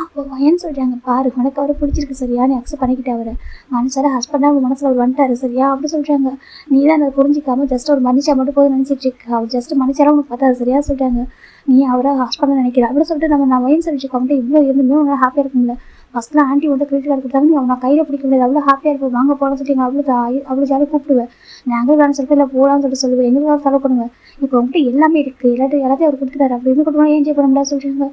அப்போ ஏன்னு சொல்கிறாங்க பாரு, உனக்கு அவரை பிடிச்சிருக்கு சரியா, நீ அக்செப்ட் பண்ணிக்கிட்டே அவரை மனசார ஹஸ்பண்டாக அவங்க மனசில் அவர் வந்துட்டாரு சரியா அப்படி சொல்கிறாங்க. நீ தான் அதை புரிஞ்சிக்காம ஜஸ்ட் அவர் மன்னிச்சா மட்டும் போதும் நினச்சிட்டு இருக்கு, அவர் ஜஸ்ட் மன்னிச்சாலும் உனக்கு பார்த்தா சரியா சொல்கிறாங்க. நீ அவரை ஹஸ்பண்டாக நினைக்கிற அப்படி சொல்லிட்டு நான் வயன் சொல்லிச்சுக்கோங்க இவ்வளோ இருந்துமே உன்னால் ஹாப்பியாக இருக்கும்ல. ஃபஸ்ட்லாம் ஆண்டி வந்து கிரிட்டில் இருக்கிறதாங்க நீ அவனை கையில் பிடிக்க முடியாது, அவ்வளோ ஹாப்பியாக இருப்பேன், வாங்க போகலான்னு சொல்லிட்டு அவ்வளோ ஜாலியாக கூப்பிடுவேன், நாங்கள் வேணும்னு சொல்லிட்டு இல்லை போகலான்னு சொல்லிட்டு சொல்லுவேன், எங்களுக்கு செலவு பண்ணுவேன். இப்போ வந்துட்டு எல்லாமே இருக்குது, எல்லாத்தையும் அவர் கொடுத்துட்டாரு, அப்படி இருந்து கூட என்ஜாய் பண்ண முடியாது சொல்கிறாங்க.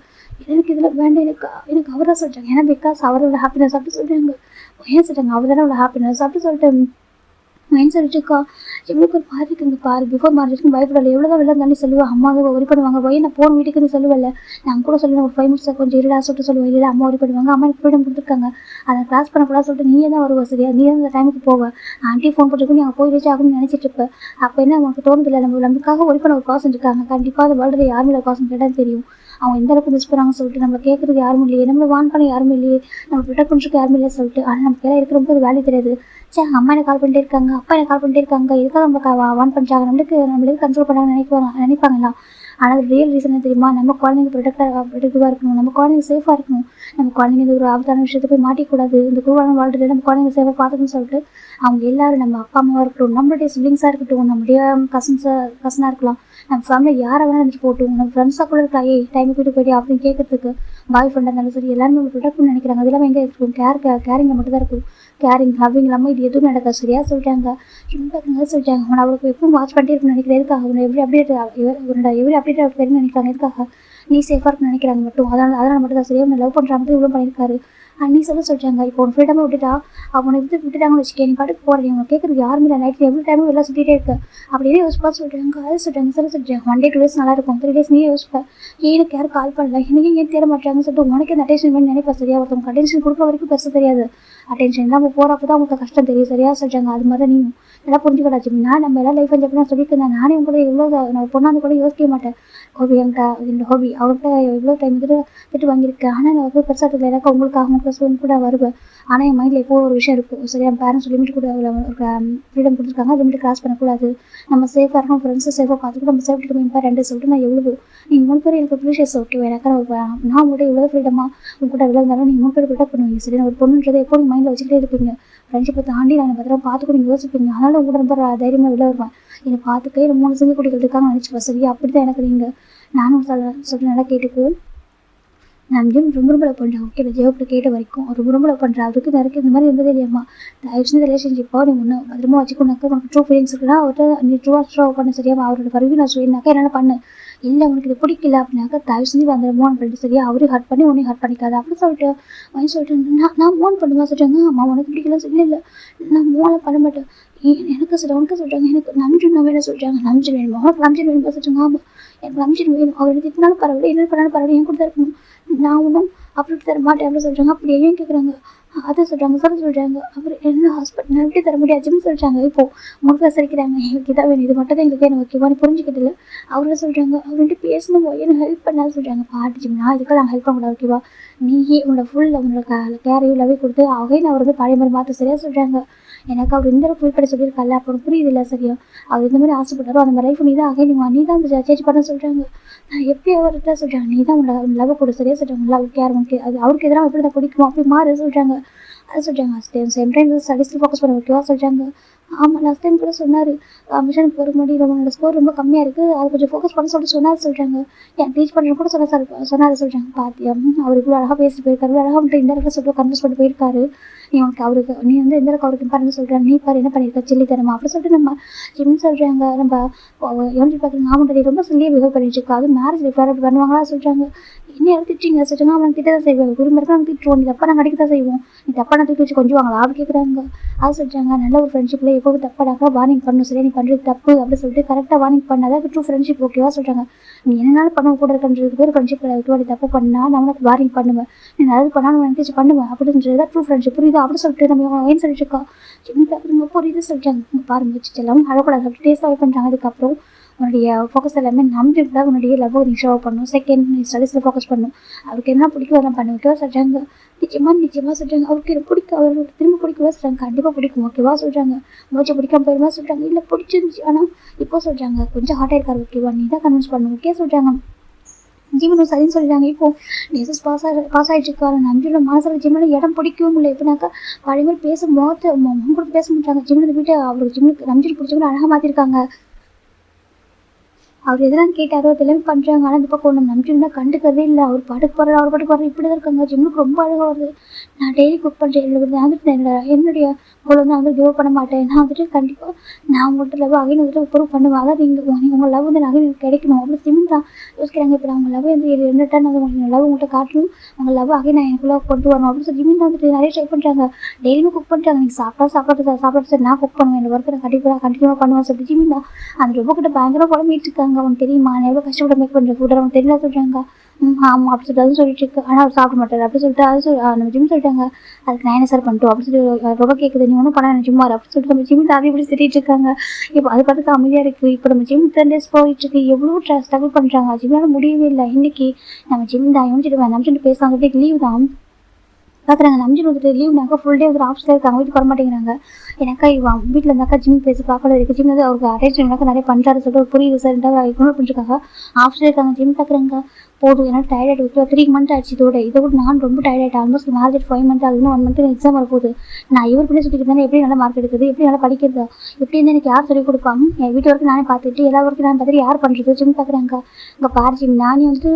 எனக்கு இதில் வேண்டாம், எனக்கு அவராக சொல்கிறாங்க. ஏன்னா பிகாஸ் அவரோட ஹாப்பினஸ் அப்படி சொல்கிறாங்க. ஏன் சொல்கிறாங்க அவர் தானே அவரோட ஹாப்பினஸ் அப்படி சொல்லிட்டு மைண்ட் சொல்லிட்டுருக்கா. எவ்வளோக்கு ஒரு மாதிரி இருக்குங்க பாரு, பிஃபோர் மேரேஜ்க்கு பயப்படல, எவ்வளோ தான் வெளில இருந்தாலும் சொல்லுவேன், அம்மா வந்து ஒரி பண்ணுவாங்க, போய் நான் போன வீட்டுக்கு சொல்லுவேன்ல, நான் கூட சொல்லுவேன் ஒரு 5 மினிட்ஸ் கொஞ்சம் இருடா சொல்லிட்டு சொல்லுவேன், இல்லை அம்மா ஒரி பண்ணுவாங்க, அம்மா எனக்கு ஃப்ரீடம் கொடுத்துருக்காங்க, அதை கிளாஸ் பண்ணக்கூடாது சொல்லிட்டு நீயே தான் வருவா சரியா, நீ தான் அந்த டைமுக்கு போவேன், ஆண்டி ஃபோன் பண்ணிட்டு நீ அங்கே போய் ரீச் ஆகும்னு நினச்சிட்டு இருப்பேன். அப்போ என்ன உனக்கு தோணுதில்லை, நமக்காக ஒரி பண்ண ஒரு பர்சன் இருக்காங்க, கண்டிப்பாக அந்த வேர்ல்டில் யாருமே ஒரு பர்சன் கேட்டால் தெரியும் அவங்க எந்த அளவுக்கு மிஸ் பண்ணுறாங்கன்னு சொல்லிட்டு. நம்ம கேட்குறது யாரும் இல்லையே, நம்மளை வான் பண்ண யாரும் இல்லையே, நம்ம ப்ரொடெக்ட் பண்ணுறதுக்கு யாருமே இல்லையே சொல்லிட்டு. ஆனால் நமக்கு எல்லாம் இருக்கிற போது வேல்யூ தெரியாது. சரி அம்மா எனக்கு கால் பண்ணிட்டே இருக்காங்க, அப்பா எனக்கு கால் பண்ணிட்டே இருக்காங்க, எதுக்காக நம்மளுக்கு வான் பண்ணிட்டாங்க, நம்மளுக்கு கண்ட்ரோல் பண்ணாங்க நினைப்பாங்களா. ஆனால் ரியல் ரீசன் என்ன தெரியுமா, நம்ம குழந்தைங்க ப்ரொடக்டிவாக இருக்கணும், நம்ம குழந்தைங்க சேஃபாக இருக்கணும், நம்ம குழந்தைங்க இந்த ஒரு ஆபத்தான விஷயத்தை போய் மாட்டிக்கூடாது, இந்த குருவான வாழ்றது நம்ம குழந்தைங்க சேஃபாக பார்த்துக்கணும்னு சொல்லிட்டு அவங்க எல்லாரும் நம்ம அப்பா அம்மாவாக இருக்கட்டும், நம்மளுடைய சிப்ளிங்ஸாக இருக்கட்டும், நம்மளுடைய கசனாக இருக்கலாம், நம்ம ஃபேமிலியில் யாரை வேணால் நினச்சி போட்டும், நம்ம ஃப்ரெண்ட்ஸாக கூட இருக்கலாம், டைமுக்கு வீட்டு போய்ட்டு அப்படின்னு கேட்கறதுக்கு பாய் ஃப்ரெண்டாக இருந்தாலும் சரி எல்லாருமே நம்ம ப்ரொடெக்ட் பண்ணி நினைக்கிறாங்க. அது இல்லாமல் எங்கே இருக்கும் கேரிங்கில் மட்டும் தான் இருக்கும், கேரிங் லவ்விங் இல்லாமல் இது எதுவும் நடக்காது சரியா சொல்லிட்டாங்க. ரொம்ப சொல்லிட்டாங்க. அவனை அவளுக்கு எப்பவும் வாட்ச் பண்ணிட்டே இருக்குன்னு நினைக்கிறேன், எதுக்காக அவனை எவ்ரி அப்டேட் அவருக்கு தெரியும் நினைக்கிறாங்க, எதுக்காக நீ சேஃபாக இருக்குன்னு நினைக்கிறாங்க மட்டும், அதனால் மட்டும் தான் சரியா அவனை லவ் பண்ணுறாங்க இவ்வளோ பண்ணியிருக்காரு. நீ சொல்லிட்டாங்க. இப்போ உன் ஃப்ரீடமாக விட்டுட்டா அவனை விட்டுட்டாங்கன்னு வச்சுக்கேன், நீ பாட்டுக்கு போகிறேன், அவங்க கேட்குறது யாருமே இல்லை, நைட்டில் எவ்வளோ டைமும் வெளில சுற்றிட்டே இருக்க அப்படியே யோசிப்பா சொல்கிறாங்க. அதை சொல்லிட்டாங்க 1 day 2 days நல்லா இருக்கும், 3 days நீயே யோசிப்பேன், எனக்கு யாரும் கால் பண்ணல, எனக்கு ஏன் தேட மாட்டாங்கன்னு சொல்லிட்டு உனக்கு அந்த அட்டென்ஷன் வேணும் நினைப்பா சரியா. ஒருத்தவங்க அட்டென்ஷன் கொடுக்குற வரைக்கும் பெருசு தெரியாது, அட்டென்ஷன் நம்ம போகிறப்ப தான் உங்களுக்கு கஷ்டம் தெரியும் சரியா சொல்கிறாங்க. அது மாதிரி நீ எல்லாம் புரிஞ்சுக்கூடாது. நான் நம்ம எல்லாம் லைஃப் என்ஜாய் பண்ண சொல்லியிருக்கேன், நானே உங்க கூட எவ்வளோ நான் பொண்ணாந்து கூட யோசிக்க மாட்டேன். ஹோபி என்கிட்ட என்னோட ஹோபி அவர்கிட்ட எவ்வளோ டைம் திட்டு வாங்கியிருக்கேன், ஆனால் நான் வந்து பெருசாக தெரியல, எனக்கு உங்களுக்காக ப்ளஸ் கூட வருவேன். ஆனால் என் மைண்டில் எப்போ ஒரு விஷயம் இருக்கும் சரியா, பேரண்ட்ஸ் லிமிட் கூட ஃப்ரீடம் கொடுத்துருக்காங்க, லிமிட் கிராஸ் பண்ணக்கூடாது, நம்ம சேஃபாக இருக்கணும், ஃப்ரெண்ட்ஸை சேஃபாக பார்த்துட்டு நம்ம சேஃப்டி ரொம்ப இம்பார்ட்டன்ட் சொல்லிட்டு நான் எவ்வளோ நீங்கள் 3 பேர் எனக்கு ப்ரீஷியஸ் ஓகே எனக்கு நான் உங்கள்கிட்ட எவ்வளோ ஃப்ரீடமாக உங்கள்கிட்ட எவ்வளோ இருந்தாலும் நீங்கள் 3 பேர் ப்ரொடெக்ட் பண்ணுவீங்க சரி. ஒரு பொண்ணுன்றதை எப்போ நீங்கள் மைண்டில் வச்சுக்கிட்டே இருப்பீங்க, ஃப்ரெண்ட்ஷிப்பை தாண்டி நான் பத்திரம் பார்த்துக்கூட நீங்கள் யோசிப்பீங்க, அதனால உங்கள்கிட்ட ரொம்ப தைரியமாக வெளில வருவேன், என்னை பார்த்துக்கே 3 சிங்க குட்டிகள் இருக்காங்க நினச்சிப்பேன் சரியா. அப்படி தான் எனக்கு நீங்கள் நானும் சொல்லிட்டு நல்லா கேட்டுக்கு நான் ரொம்ப லவ் பண்ணுறேன் ஓகே. இந்த ஜெயப்பில் கேட்ட வரைக்கும் ரொம்ப லவ் பண்ணுறேன், அவருக்கு நிறைய இந்த மாதிரி இருந்ததே இல்லையம்மா, தயவு செஞ்சு ரிலேஷன்ஷிப்போ நீ ஒன்று பத்திரமா வச்சுக்கணுனாக்கா உனக்கு ட்ரூ ஃபீலிங்ஸ் இருக்குன்னா அவர்கிட்ட நீ ட்ரூவாக பண்ண சரியா. அவரோட பரவி நான் சொல்லினாக்கா என்னால் பண்ணு, இல்லை உனக்கு இது பிடிக்கல அப்படின்னாக்கா தயவு செஞ்சு அந்த மோன் பண்ணிட்டு சரியா, அவரையும் ஹர்ட் பண்ணி உன்னையும் ஹர்ட் பண்ணிக்காது அப்படி சொல்லிட்டு நான் மோன் பண்ணுமா சொல்லிட்டாங்க. அம்மா உனக்கு பிடிக்கல சொல்லி இல்லை நான் மோனை பண்ண மாட்டேன், எனக்கு உனக்கு சொல்கிறாங்க, எனக்கு நம்ஜன் வேணும் சொல்கிறாங்க, நம்ஜன் வேணுமா உனக்கு நம்ஜன் வேணுமா சொல்கிறாங்க. ஆமாம் எனக்கு நம்ஜன் வேணும், அவர் எனக்கு எத்தனாலும் பரவாயில்ல என்ன பண்ணாலும் பரவாயில்ல என் கூட தான் இருக்கணும், நான் ஒன்றும் அப்படி தர மாட்டேன் அப்படின்னு சொல்கிறாங்க. அப்படி ஏன் கேட்குறாங்க அதை சொல்கிறாங்க அப்புறம் என்ன ஹாஸ்பிட்டல் எப்படி தர முடியாதுன்னு சொல்லிட்டாங்க. இப்போது 3 பேர் சரிக்கிறாங்க, எங்களுக்கு இதாக வேணும், இது மட்டும் தான் எங்களுக்கு வேணும் ஓகேவா நீ புரிஞ்சுக்கிட்டு அவரை சொல்கிறாங்க. அவர்கிட்ட பேசணும் எனக்கு ஹெல்ப் பண்ணால் சொல்கிறாங்க. பாட்டுச்சுன்னா இதுக்கு நான் ஹெல்ப் பண்ணக்கூடாது ஓகேவா, நீயே உன்னோட ஃபுல் உன்னோட கேரையும் லவ்வே கொடுத்து அகைன் அவர் வந்து பழைய மாதிரி மாற்ற சரியாக சொல்கிறாங்க. எனக்கு அவர் இந்த அளவுக்கு ஃபீல் பண்ணி சொல்லியிருக்கால அப்புறம் புரியுது இல்லை சரியா, அவர் இந்த மாதிரி ஆசைப்பட்டாரோ அந்த மாதிரி லைஃப் நீ தான் அகைன் நீ தான் சேஞ்ச் பண்ண சொல்கிறாங்க. நான் எப்படி அவர்கிட்ட சொல்கிறாங்க நீ தான் உன்னோட லவ் கூட சரியாக சொல்கிறாங்க, லவ் கேர் உனக்கு அது அவருக்கு எதிராக எப்படி தான் பிடிக்குமோ அப்படி மாறு சொல்கிறாங்க. அதை சொல்கிறாங்க. சேம் டைம் ஸ்டடீஸில் ஃபோக்கஸ் பண்ண ஓகேவா சொல்கிறாங்க. ஆமாம், லாஸ்ட் டைம் கூட சொன்னார் மிஷனுக்கு போகிற முன்னாடி நம்மளோட ஸ்கோர் ரொம்ப கம்மியாக இருக்குது, அதை கொஞ்சம் ஃபோக்கஸ் பண்ண சொல்லிட்டு சொன்னார் சொல்கிறாங்க. என் டீச் பண்ணுறது கூட சொன்னார் சொல்கிறாங்க. பாத்தியா, அவர் இவ்வளோ அழகாக பேசிட்டு போயிருக்காரு, இவ்வளோ அழகாக வந்துட்டு இந்த இடத்துல சொல்லிட்டு கன்வென்ஸ் பண்ணி போயிருக்காரு. நீ வந்து எந்த அளவுக்கு அவருக்கு இம்பார்ட்டன்ஸ் சொல்கிறேன், நீ பாரு என்ன பண்ணியிருக்க சில்லித்தனமா அப்படி சொல்லிட்டு நம்ம ஜிம் சொல்கிறாங்க. நம்ம எவன்ட்டு பார்க்குறாங்க, ஆமாம் ரொம்ப சில்லியாக பிஹேவ் பண்ணிட்டு இருக்கா, அது மேரேஜ் லைஃப்ல அப்படி பண்ணுவாங்களா சொல்கிறாங்க. என்ன யாரும் திட்டிங்க சொல்கிறாங்க. அவன் திட்ட தான் செய்வாங்க, குடும்பம் நாங்கள் திட்டுவோம், நீ தப்பா நாங்கள் அடிக்க தான் செய்வோம், நீ தப்பா நான் தூக்கி வச்சு கொஞ்சுவாங்களா அப்படி கேட்குறாங்க. அது சொல்கிறாங்க. நல்ல ஒரு ஃப்ரெண்ட்ஷிப்பில் எப்போவும் தப்பாடாக்கா வார்னிங் பண்ணணும், சரியா நீ பண்ணுறது தப்பு அப்படின்னு சொல்லிட்டு கரெக்டாக வார்னிங் பண்ணாதான் ட்ரூ ஃப்ரெண்ட்ஷிப் ஓகேவா சொல்கிறாங்க. நீ என்னென்னாலும் பண்ண கூட இருக்கின்றது பேர் ஃப்ரெண்ட்ஷிப்பில் விட்டு நீ தப்பு பண்ணால் நான் உனக்கு வார்னிங் பண்ணுவேன், நீ நல்லது பண்ணாலும் நினைச்சு பண்ணுவேன் அப்படின்றது தான் ட்ரூ ஃப்ரெண்ட்ஷிப், புரியுதா அப்படி சொல்லிட்டு நம்ம ஏன் சொல்லிட்டு இருக்கா சின்ன பார்க்குறவங்க புரியுது சொல்கிறாங்க. பாருங்க வச்சுட்டு எல்லாமே அழக்கூடாது சொல்லிட்டு டேஸ்ட்டாக பண்ணுறாங்க. அதுக்கப்புறம் உன்னுடைய ஃபோக்கஸ் எல்லாமே நம்பிட்டு உன்னுடைய லவ் நீ ஷோ பண்ணணும், செகண்ட் நீ ஸ்டடீஸில் ஃபோக்கஸ் பண்ணணும், அவருக்கு என்ன பிடிக்கும் அதெல்லாம் பண்ணிவிட்டு சொல்கிறாங்க. நிச்சயமாக சொல்கிறாங்க. அவருக்கு எனக்கு பிடிக்கும், அவருக்கு திரும்ப பிடிக்கவா சொல்கிறாங்க. கண்டிப்பாக பிடிக்கும் ஓகேவா சொல்கிறாங்க. மூச்சு பிடிக்காம போயிருமா சொல்கிறாங்க. இல்லை பிடிச்சிருந்துச்சு, ஆனால் இப்போ சொல்கிறாங்க கொஞ்சம் ஹார்ட்டாக இருக்காரு ஓகேவா, நீ தான் கன்வின்ஸ் பண்ணணும் ஓகே சொல்கிறாங்க. ஜிம்மும் சரின்னு சொல்லிட்டாங்க. இப்போ எஸ்எஸ் பாஸ் ஆகிட்டு இருக்காரு. நம்பியோட மனசில் ஜிம்மில் இடம் பிடிக்கவும் இல்லை. எப்படின்னாக்கா பழைய மாதிரி பேசும்போது கூட பேச மாட்டாங்க. ஜிம்மில் வீட்டை அவருக்கு ஜிம்முக்கு நம்பிட்டு பிடிச்சவங்க அழகாக மாற்றிருக்காங்க. அவர் எதெல்லாம் கேட்டாரோ அதெல்லாம் பண்ணுறாங்க. ஆனால் இந்த பக்கம் ஒன்று நம்பிச்சுன்னா கண்டுக்கிறதே இல்லை. அவர் பாட்டுக்கு போகிறார், அவர் பாட்டுக்கு போகிறார், இப்படி தான் இருக்காங்க. ஜிம்முக்கு ரொம்ப அழகாக வருது. நான் டெய்லி குக் பண்ணுறேன், வந்துட்டு என்னுடைய கோல் வந்து நான் வந்து கிவ் பண்ண மாட்டேன். நான் வந்துட்டு கண்டிப்பாக நான் உங்கள்கிட்ட லவ் அகைன் வந்துட்டு ப்ரூவ் பண்ணுவேன். அதாவது உங்கள் லவ் வந்து நகை கிடைக்கணும் அப்படி ஜிம் தான் யோசிக்கிறாங்க. இப்போ நான் உங்கள் லவ் வந்து 2 டன் வந்து உங்கள் லவ் உங்கள்கிட்ட காட்டணும், உங்கள் லவ் அகைன் நான் எனக்குள்ளே கொண்டு வரணும் அப்படின்னு சொல்லி ஜிம்மின் தான் வந்துட்டு நிறைய ட்ரை பண்ணுறாங்க. டெய்லியுமே குக் பண்ணுறாங்க. நீங்கள் சாப்பிட்டு சார் நான் குக் பண்ணுவேன், இந்த ஒர்க்கை நான் கண்டிப்பாக பண்ணுவேன் சொல்லிட்டு ஜிம்மின் தான் அந்த ரொம்ப கிட்ட பயங்கர புலம்பிட்டு இருக்காங்க. அவனுக்கு தெரியுமா நான் எவ்வளோ கஷ்டப்பட்டு மேக் பண்ணுற ஃபுட் அவனுக்கு தெரியல சொல்கிறாங்க. ஆமாம் அப்படி சொல்லிட்டு அது சொல்லிட்டு இருக்கு. ஆனால் அவர் சாப்பிட மாட்டார் அப்படி சொல்லிட்டு அது நம்ம ஜிம் சொல்லிட்டாங்க. அதுக்கு நான் என்ன சார் பண்ணிட்டோம் அப்படி சொல்லி ரொம்ப கேட்குது, நீ ஒன்றும் பண்ண ஜிம்மா அப்படி சொல்லிட்டு நம்ம ஜிம் அதை எப்படி திட்டிகிட்டு இருக்காங்க. இப்போ அது பார்த்துக்கு அமைதியாக இருக்குது. இப்போ நம்ம ஜிம் 10 days போயிட்டுருக்கு. எவ்வளோ ஸ்ட்ரகிள் பண்ணுறாங்க. ஜிம்மால் முடியவே இல்லை. இன்றைக்கி நம்ம ஜிம் தான் யோசிச்சுட்டு நம்பிச்சுட்டு பேசலாம் சொல்லிட்டு லீவ் தான் பார்க்குறாங்க. நம்பிச்சு வந்துட்டு லீவ்னாக்கா ஃபுல் டே வந்துட்டு ஆஃபீஸில் இருக்காங்க, வீட்டுக்கு வர மாட்டேங்கிறாங்க. எனக்கா இவன் வீட்டில் இருந்தாக்கா ஜிம் பேசி பார்க்கறது இருக்குது. ஜிம் வந்து அவருக்கு அட்டேச்மெண்ட்னாக்கா நிறைய பண்ணுறாரு சொல்லிட்டு புரியுது சார் இக்னோர் பண்ணிருக்காங்க. ஆஃபீஸில் இருக்காங்க. ஜிம் பார்க்குறாங்க. போதும் ஏன்னா டயர்ட் விட்டு 3 months ஆச்சு. இதை கூட நான் ரொம்ப டயர்ட் ஆல்மோஸ்ட் மேரேஜ் 5 months ஆகுது. 1 month எக்ஸாம் வரப்போகுது. நான் இவர் பண்ணி சுற்றிட்டு இருந்தாலும் எப்படி நல்லா மார்க் எடுக்குது, எப்படி நல்லா படிக்கிறது, எப்படி இருந்தால் எனக்கு யார் சொல்லிக் கொடுப்பாங்க. என் வீட்டு வரைக்கும் நானே பார்த்துட்டு எல்லா வரைக்கும் நான் பார்த்துட்டு யார் பண்ணுறது ஜிம் பார்க்குறாங்க. இங்கே பாரு ஜிம் நானே வந்துட்டு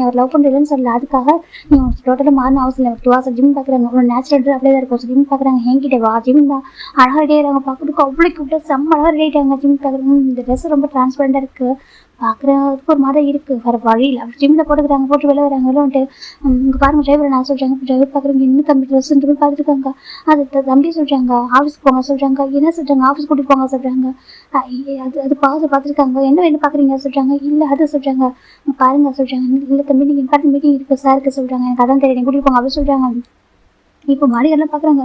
அவர் லவ் பண்ணுறதுன்னு சொல்லல, அதுக்காக நீ டோட்டலாக மாறின அவசியம் இல்லை. 2 hours ஜிம் பார்க்குறாங்க. ஒரு நேச்சுரல் அப்படியே தான் இருக்கும். ஜிம் பார்க்குறாங்க. என்கிட்ட வா ஜிம் தான் அழகாக ரெடி ஆகிறாங்க. பார்க்குறதுக்கு அவ்வளோ கிட்ட செம்ம அழகாக ரெடி ஆகிட்டாங்க. ஜிம் பார்க்குறாங்க. இந்த ட்ரெஸ் ரொம்ப டிரான்ஸ்பரண்டாக இருக்குது, பார்க்குறதுக்கு ஒரு மாதிரி இருக்குது, வேறு வழியில் அப்படி ஜிம்மில் போட்டுக்கிறாங்க. போட்டு வெளில வராங்க. வெளில வந்துட்டு இங்கே பாருங்கள் டிரைவர் நான் சொல்கிறாங்க. இப்போ டிரைவர் பார்க்குறவங்க இன்னும் தம்பி ட்ரெஸ்ன்னு போய் பார்த்துருக்காங்க. அது தம்பி சொல்கிறாங்க ஆஃபீஸ்க்கு போங்க சொல்கிறாங்க. என்ன சொல்கிறாங்க ஆஃபீஸ் கூட்டிகிட்டு போங்க சொல்கிறாங்க. அது பார்த்துருக்காங்க. என்ன பார்க்குறீங்க சொல்கிறாங்க. இல்லை அது சொல்கிறாங்க. பாருங்கள் சொல்கிறாங்க. இல்லை தம்பி நீங்கள் இம்பார்ட்டன் மீட்டிங் இருக்குது சாருக்கு சொல்கிறாங்க. எனக்கு அதான் தெரியும், கூட்டிகிட்டு போங்க அப்படின்னு சொல்கிறாங்க. இப்போ மாடிகள்லாம் பார்க்குறாங்க.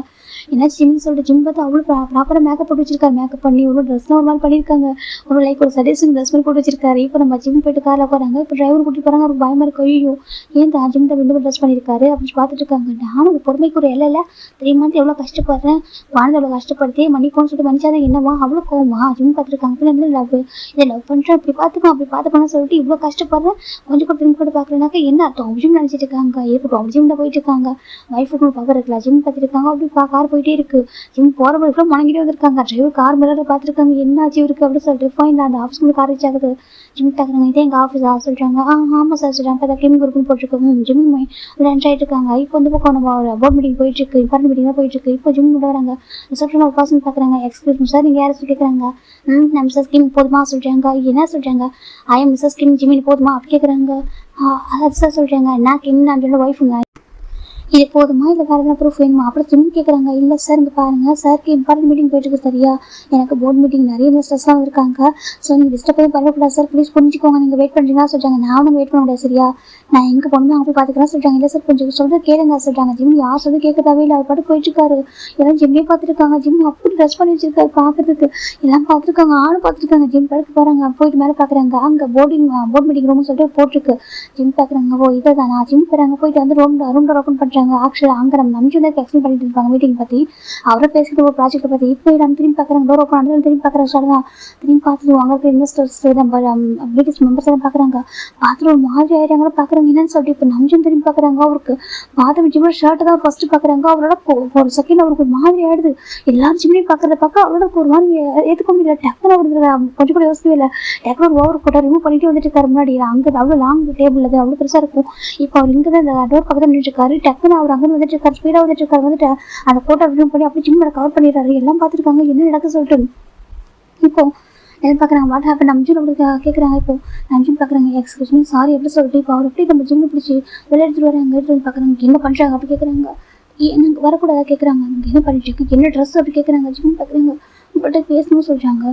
ஏன்னா ஜிம்னு சொல்லிட்டு ஜிம் பார்த்து அவ்வளோ ப்ராப்பராக மேக்கப் போட்டு வச்சிருக்காரு. மேக்கப் பண்ணி ஒரு ட்ரெஸ்லாம் ஒரு மாதிரி பண்ணியிருக்காங்க. ஒரு லைக் ஒரு சஜஷன் ட்ரெஸ் மாதிரி போட்டு வச்சிருக்காரு. இப்போ நம்ம ஜிம் போயிட்டு காரில் போகிறாங்க. இப்போ டிரைவர் கூட்டிட்டு போகிறாங்க. ஒரு பயமாக இருக்கு. ஐயோ ஏன் தான் ஜிம் தான் ரெண்டு ட்ரெஸ் பண்ணியிருக்காரு அப்படின்னு பார்த்துட்டு இருக்காங்க. நானும் ஒரு பொறுமைக்கு ஒரு இல்லை 3 months எவ்வளோ கஷ்டப்படுறேன், வாழ்ந்து எவ்வளோ கஷ்டப்படுத்தி மன்னிக்கோன்னு சொல்லிட்டு மன்னிச்சாதான் என்னவா அவ்வளோ கோவமா ஜிம் பார்த்துருக்காங்க. பிள்ளை லவ் இதை லவ் பண்ணுறேன் இப்படி பார்த்துக்கணும் சொல்லிட்டு இவ்வளோ கஷ்டப்படுறேன். கொஞ்சம் கூட திரும்பி கூட பார்க்குறேனாக்கா என்ன அர்த்தம் ஜிம் நினச்சிட்டு இருக்காங்க. இருக்கட்டும் ஜிம் தான் போயிட்டு இருக்காங்க. ஒய்ஃபுக்கு பார்க்குறதுல ஜிம் பார்த்துருக்காங்க. அப்படி கார் போயிட்டே இருக்கு. ஜிம் போகிற வரைக்கும் முணங்கிட்டே வந்திருக்காங்க. டிரைவர் கார் மேலே பார்த்துருக்காங்க. என்ன ஆச்சு இருக்கு அப்படின்னு சொல்லிட்டு ஃபைன் அந்த ஆஃபீஸ்க்கு கார் ரீச் ஆகுது. ஜிம் பார்க்குறாங்க. இதே எங்கள் ஆஃபீஸ் சொல்கிறாங்க. ஆமாம் சார் சொல்கிறாங்க. இப்போ கிளிம் குரூப்னு போட்டிருக்கோம். ஜிம் லன்ச் ஆகிட்டு இருக்காங்க. இப்போ வந்து பக்கம் நம்ம போர்ட் மீட்டிங் போயிட்டுருக்கு, இம்பார்ட்டன் மீட்டிங் தான் போயிட்டுருக்கு. இப்போ ஜிம் வராங்க. ரிசப்ஷனில் ஒரு பர்சன் பார்க்குறாங்க. எக்ஸ்கியூஸ் சார் நீங்கள் யாரை சொல்லி கேட்குறாங்க. நான் மிஸ்ஸஸ் கிம் போதுமா சொல்கிறாங்க. என்ன சொல்கிறாங்க. ஐஎம் மிஸ்ஸஸ் கிம் ஜிமின் போதுமா அப்படி கேட்குறாங்க. அது சார் சொல்கிறாங்க. நான் கிம் நான் என்னோட ஒய்ஃபுங்க, இது போதுமா இல்லை வேறு எதனா ப்ரூஃப் வேணுமா அப்படி ஜிம் கேட்குறாங்க. இல்லை சார் இங்கே பாருங்கள் சாருக்கு இம்பார்ட்டன்ட் மீட்டிங் போயிட்டுருக்கு சரியா, எனக்கு போர்ட் மீட்டிங் நிறைய இன்வெஸ்டர்ஸ்லாம் வந்திருக்காங்க. ஸோ நீங்கள் டிஸ்டர்ப் பண்ணி பண்ணக்கூடாது சார், ப்ளீஸ் புரிஞ்சுக்கோங்க. நீங்கள் வெயிட் பண்ணுறீங்களா சொல்கிறாங்க. நான் ஒன்றும் வெயிட் பண்ண முடியாது சரியா, நான் எங்கே போகணுமே அவங்க போய் பார்த்துக்கலாம் சொல்கிறாங்க. இல்லை சார் கொஞ்சம் சொல்கிறது கேளுங்க சொல்கிறாங்க. ஜிம் யார் சொல்லி கேட்கதாவே இல்லை, அவர் பாட்டு போயிட்டுருக்காரு. எல்லாம் ஜிம்மே பார்த்துருக்காங்க. ஜிம் அப்படி ட்ரெஸ் பண்ணி வச்சிருக்காரு பார்க்கறதுக்கு. எல்லாம் பார்த்துருக்காங்க. ஆளும் பார்த்துருக்காங்க. ஜிம் படுக்க போகிறாங்க. போயிட்டு மேலே பார்க்குறாங்க. அங்கே போர்ட் மீட்டிங் ரூம்னு சொல்லிட்டு போட்டிருக்கு. ஜிம் பார்க்குறாங்க. ஓ இதை தான் நான் ஜிம் போகிறாங்க. போயிட்டு வந்து ரூம் ஓப்பன் பண்ணுறாங்க. சொல்கிறாங்க. ஆக்சுவலாக அங்கே நம்ம நம்பிச்சு வந்து எக்ஸ்பிளைன் பண்ணிட்டு இருப்பாங்க மீட்டிங் பற்றி. அவரை பேசிட்டு ஒரு ப்ராஜெக்ட்டை பற்றி இப்போ நம்ம திரும்பி பார்க்குறாங்க. டோர் ஓப்பன் அந்த திரும்பி பார்க்குற ஸ்டார்ட் தான். திரும்பி பார்த்துட்டு அங்கே இருக்க இன்வெஸ்டர்ஸ் நம்ம பிடிஎஸ் மெம்பர்ஸ் எல்லாம் பார்க்குறாங்க. பார்த்துட்டு ஒரு மாதிரி ஆயிடுறாங்க. பார்க்குறாங்க என்னன்னு சொல்லிட்டு இப்போ நம்பிச்சும் திரும்பி பார்க்குறாங்க. அவருக்கு பார்த்து ஜிம்மோட ஷர்ட்டை தான் ஃபர்ஸ்ட் பார்க்குறாங்க. அவரோட ஒரு செகண்ட் அவருக்கு ஒரு மாதிரி ஆயிடுது. எல்லாரும் ஜிம்மியும் பார்க்கறத பார்க்க அவரோட ஒரு மாதிரி ஏற்றுக்க முடியல. டக்குன்னு அவருக்கு கொஞ்சம் கூட யோசிக்கவே இல்லை. டக்குனு ஒரு ஓவர் கோட்டை ரிமூவ் பண்ணிட்டு வந்துட்டு இருக்காரு. முன்னாடி அங்கே அவ்வளோ லாங் டேபிள் அது அவ்வளோ பெருசாக இருக்கும். இப்போ அவர் இங்கே தான் இந்த டோர் பக்கத்தில் நின்றுட்டு இருக்காரு. டக்குன்னு அவர் அங்கே வந்துட்டு இருக்காரு. ஸ்பீடாக வந்துட்டு இருக்காரு. வந்துட்டு அந்த கோட்டை ரிமூவ் பண்ணி அப்படி ஜிம்மோட கவர் பண்ணிடுறாரு. எல்லாம் பார்த்துருக்காங்க என்ன நடக்குது சொல்லிட்டு. இப்போ என்ன பார்க்குறாங்க வாட் ஹேப்பன் நம்ஜின் அப்படி கேட்குறாங்க. இப்போ நம்ஜின் பார்க்குறாங்க எக்ஸ்கியூஸ் மீ சாரி எப்படி சொல்லிட்டு இப்போ அவர் எப்படி நம்ம ஜிம்மு பிடிச்சி வெளியே எடுத்துகிட்டு வராங்க. எடுத்து வந்து பார்க்குறாங்க என்ன பண்ணுறாங்க அப்படி கேட்குறாங்க. எனக்கு வரக்கூடாதா கேட்குறாங்க. என்ன பண்ணிட்டு இருக்கு என்ன ட்ரெஸ் அப்படி கேட்குறாங்க. ஜிம்மு பார்க்குறாங்க உங்கள்கிட்ட பேசணும்னு சொல்கிறாங்க.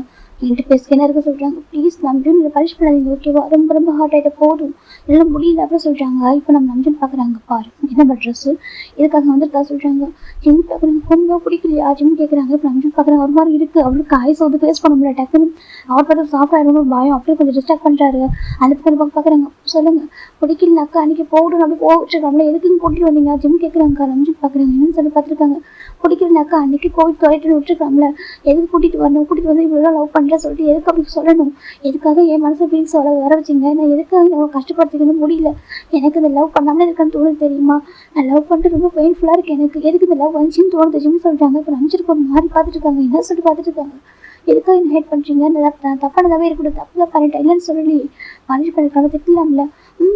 என்கிட்ட பேசுக்கு என்ன இருக்க சொல்கிறாங்க. ப்ளீஸ் நம்ஜின் இதை பனிஷ் பண்ணாதீங்க ஓகேவா ரொம்ப ரொம்ப ஹார்ட் ஆகிட்ட போதும் எல்லாம் முடியல அப்படின்னு சொல்கிறாங்க. இப்போ நம்ம நம்ஜின் பார்க்குறாங்க பாரு என்ன ட்ரெஸ்ஸு இதுக்காக வந்துருக்கா சொல்கிறாங்க. ஜிம் பார்க்குறாங்க கொஞ்சம் பிடிக்கலையா ஜிம் கேட்குறாங்க. இப்போ நம்ஜின் பார்க்குறாங்க ஒரு மாதிரி இருக்குது. அவருக்கு ஐஸ் வந்து ஃபேஸ் பண்ண முடியல. டக்குன்னு அவர் பார்த்து சாஃப்ட் ஆகிடும் ஒரு பயம் அப்படியே கொஞ்சம் டிஸ்ட்ராக்ட் பண்ணுறாரு. அந்த பக்கம் பார்க்குறாங்க சொல்லுங்கள் பிடிக்கலனாக்கா அன்றைக்கி போகணும் அப்படி போக வச்சுருக்காங்களே எதுக்குன்னு கூட்டிட்டு வந்தீங்க ஜிம் கேட்குறாங்க. நம்ஜின் பார்க்குறாங்க என்னன்னு சொல்லி பார்த்துருக்காங்க. பிடிக்கலனாக்கா அன்றைக்கி போய் தொலைட்டுன்னு விட்டுருக்காங்களே எதுக்கு கூட்டிகிட்டு வரணும் கூட்டிகிட்டு வந்து இவ்வளோ லவ் பண்ணுறேன் சொல்லிட்டு எதுக்கு அப்படி சொல்லணும். எதுக்காக என் மனசை ஃபீல்ஸ் வர வச்சிங்க நான் எதுக்காக நான் கஷ்டப்படுத்திக்கணும் முடியல. எனக்கு இந்த லவ் பண்ணாமலே இருக்கான்னு தோணுது தெரியுமா. நான் லவ் பண்ணிட்டு ரொம்ப பெயின்ஃபுல்லாக இருக்குது எனக்கு எதுக்கு இந்த லவ் வந்துச்சுன்னு தோணுது ஜிம் சொல்கிறாங்க. இப்போ நம்பிச்சிருக்க ஒரு மாதிரி பார்த்துட்டு இருக்காங்க. என்ன சொல்லிட்டு பார்த்துட்டு இருக்காங்க. எதுக்காக என்ன ஹேட் பண்ணுறீங்க நான் தப்பானதாகவே இருக்கட்டும் தப்பு தான் பண்ணிட்டேன் இல்லைன்னு சொல்லி வானிட் பண்ணிருக்காங்க. திட்டலாம்ல